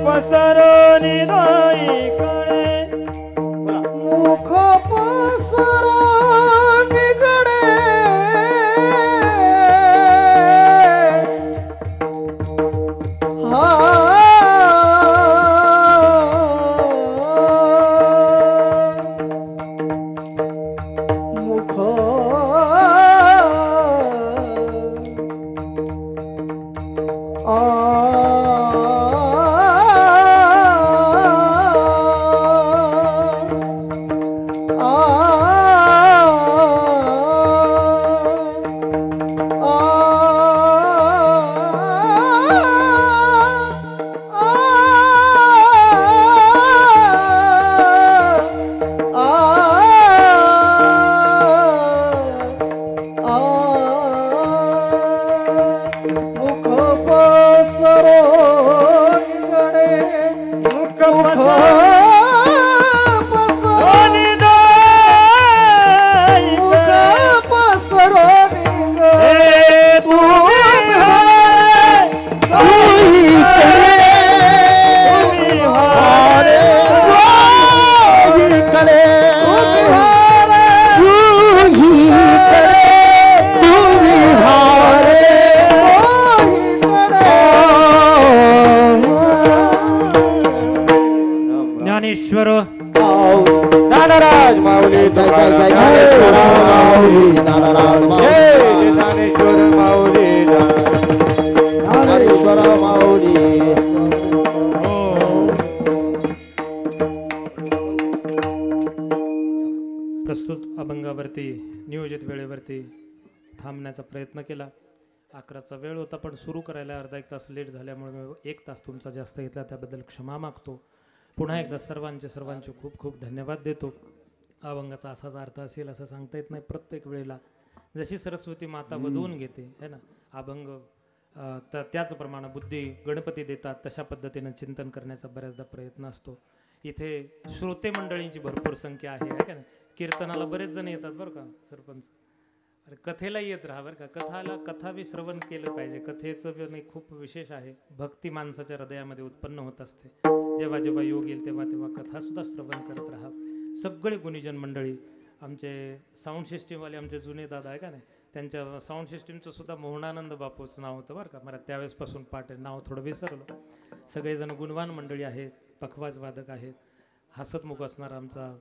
पसरोनी दोही कडे मुख पसरोनी कडे मुख मुख पसरोनी कडे मुख पसरोनी दोही मुख पसरोनी कडे तुम्ही हारे दोही कडे तुम्ही हारे दोही कडे तुम्ही हारे दोही कडे तुम्ही हारे ज्ञानेश्वर ज्ञानराज माऊली ज्ञानेश्वर माऊली ज्ञानेश्वर माऊली ज्ञानेश्वर माऊली प्रस्तुत अभंगावरती नियोजित वेळेवरती थांबण्याचा प्रयत्न केला. 11चा वेळ होता, पण सुरू करायला अर्धा एक तास लेट झाल्यामुळे मी 1 तास तुमचा जास्त घेतला, त्याबद्दल क्षमा मागतो. पुन्हा एकदा सर्वांचे खूप खूप धन्यवाद देतो. अभंगाचा असाच अर्थ असेल असं सांगता येत नाही. प्रत्येक वेळेला जशी सरस्वती माता वधवून घेते है ना अभंग, तर त्याचप्रमाणे बुद्धी गणपती देतात तशा पद्धतीनं चिंतन करण्याचा बऱ्याचदा प्रयत्न असतो. इथे श्रोते मंडळींची भरपूर संख्या आहे का नाही. कीर्तनाला बरेच जण येतात बरं का सरपंच, अरे कथेला येत राहा बरं का. कथा बी श्रवण केलं पाहिजे. कथेचं पण एक खूप विशेष आहे. भक्ती माणसाच्या हृदयामध्ये उत्पन्न होत असते. जेव्हा जेव्हा योग येईल तेव्हा तेव्हा कथासुद्धा श्रवण करत राहा. सगळे गुणीजन मंडळी, आमचे साऊंड सिस्टीमवाले आमचे जुने दादा आहे का नाही, त्यांच्या साऊंड सिस्टीमचं सुद्धा मोहनानंद बापूचं नाव होतं बरं का. मला त्यावेळेसपासून पाठ आहे, नाव थोडं विसरलो. सगळेजण गुणवान मंडळी आहेत, पखवाज वादक आहेत. हसतमुख असणारा आमचा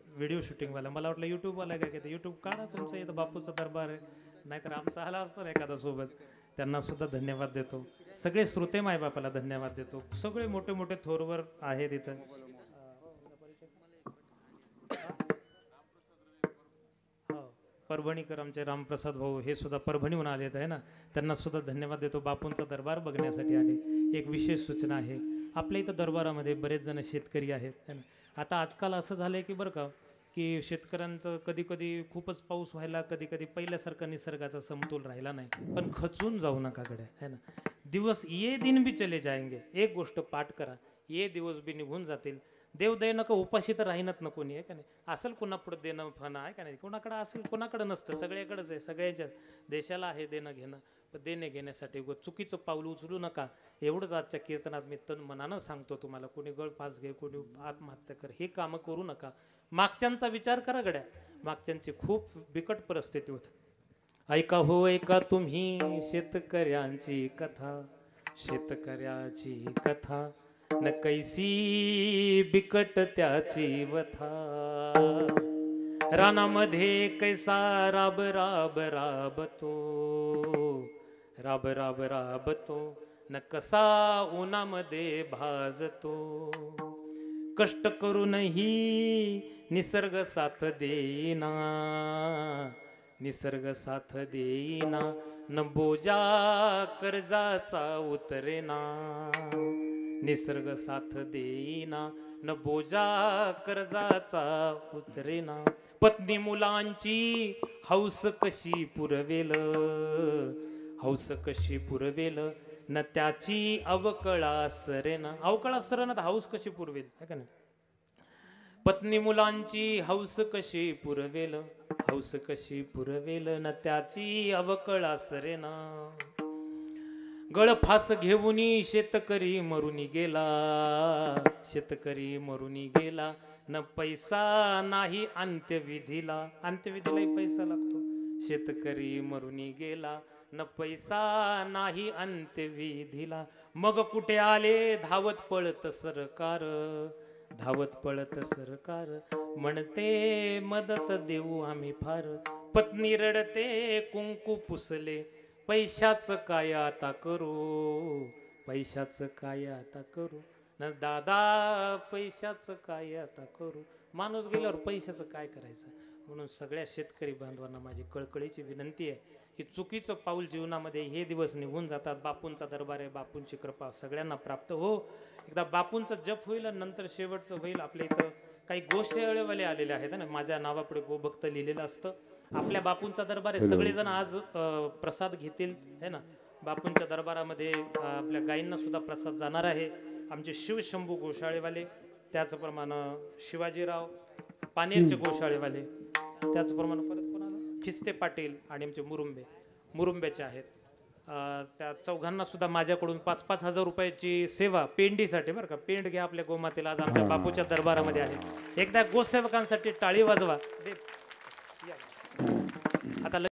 व्हिडिओ शूटिंगवाला, मला वाटलं यूट्यूबवाला काय की यूट्यूब काढा तुमचं, इथं बापूचा दरबार आहे, नाहीतर आमचा आला असतो ना एखादा सोबत. त्यांना सुद्धा धन्यवाद देतो. सगळे श्रोते मायबापाला धन्यवाद देतो. सगळे मोठे मोठे थोरवर आहेत इथं. परभणीकर आमचे रामप्रसाद भाऊ हे सुद्धा परभणीहून आलेत आहे ना, त्यांना सुद्धा धन्यवाद देतो. बापूंचा दरबार बघण्यासाठी आले. एक विशेष सूचना आहे, आपल्या इथं दरबारामध्ये बरेच जण शेतकरी आहेत है ना. आता आजकाल असं झालंय की बरं का, की शेतकऱ्यांचं कधी कधी खूपच पाऊस व्हायला, कधी कधी पहिल्यासारखा निसर्गाचा समतोल राहिला नाही. पण खचून जाऊ नका गड्या है ना. दिवस ये दिन भी चले जाएंगे. एक गोष्ट पाठ करा, ये दिवस बी निघून जातील. देव दे नका, उपाशी तर राहीनच ना कोणी आहे का नाही. असेल कोणापुढे देणं फणं आहे का नाही, कोणाकडे असेल कोणाकडे नसतं, सगळ्याकडेच आहे. सगळ्याच्या देशाला आहे देणं घेणं. पण देणे घेण्यासाठी चुकीचं पाऊल उचलू नका. एवढंच आजच्या कीर्तनात मी तन मनानं सांगतो तुम्हाला. कोणी गळफास घे, कोणी आत्महत्या कर, हे कामं करू नका. मागच्यांचा विचार करा गड्या, मागच्यांची खूप बिकट परिस्थिती होती. ऐका हो ऐका तुम्ही शेतकऱ्यांची कथा, शेतकऱ्याची कथा, न कैसी बिकट त्याची वथा. रानामध्ये कैसा राब राब राबतो, राब राब राबतो, न कसा उन्हामध्ये भाजतो. कष्ट करूनही निसर्ग साथ देईना, निसर्ग साथ देईना, न बोजा कर्जाचा उतरेना. निसर्ग साथ देईना, न बोजा कर्जाचा उतरेना. पत्नी मुलांची हौस कशी पुरवेल, हौस कशी पुरवेल, न त्याची अवकळा सरेना. अवकळा सरेना तर हौस कशी पुरवेल है का नाही. पत्नी मुलांची हौस कशी पुरवेल, हौस कशी पुरवेल, न त्याची अवकळा सरेना. गळफास घेऊनी शेतकरी मरुनी गेला, शेतकरी मरुनी गेला, न पैसा नाही अंत्यविधीला. अंत्यविधीलाही पैसा लागतो. शेतकरी मरुनी गेला, न पैसा नाही अंत्यविधीला. मग कुठे आले धावत पळत सरकार, धावत पळत सरकार, म्हणते मदत देऊ आम्ही फार. पत्नी रडते कुंकू पुसले, पैशाचं काय आता करू, पैशाचं काय आता करू, न दादा पैशाचं काय आता करू. माणूस गेल्यावर पैशाचं काय करायचं. म्हणून सगळ्या शेतकरी बांधवांना माझी कळकळीची विनंती आहे की चुकीचं पाऊल जीवनामध्ये हे दिवस निघून जातात. बापूंचा दरबार आहे, बापूंची कृपा सगळ्यांना प्राप्त हो. एकदा बापूंचं जप होईल आणि नंतर शेवटचं होईल. आपल्या इथं काही गोसेळेवाले आलेले आहेत ना, माझ्या नावापुढे गोभक्त लिहिलेलं असतं. आपल्या बापूंचा दरबार आहे, सगळेजण आज प्रसाद घेतील है ना. बापूंच्या दरबारामध्ये आपल्या गायींना सुद्धा प्रसाद जाणार आहे. आमचे शिवशंभू गोशाळेवाले, त्याचप्रमाणे शिवाजीराव पानेरचे गोशाळेवाले, त्याचप्रमाणे परत कोणाला खिस्ते पाटील आणि आमचे मुरुंब्याचे आहेत. त्या चौघांना सुद्धा माझ्याकडून 5-5 हजार रुपयाची सेवा पेंडीसाठी बरं का. पेंड घ्या आपल्या गोमातेला, आज आमच्या बापूच्या दरबारामध्ये आहे. एकदा गोसेवकांसाठी टाळी वाजवा. आता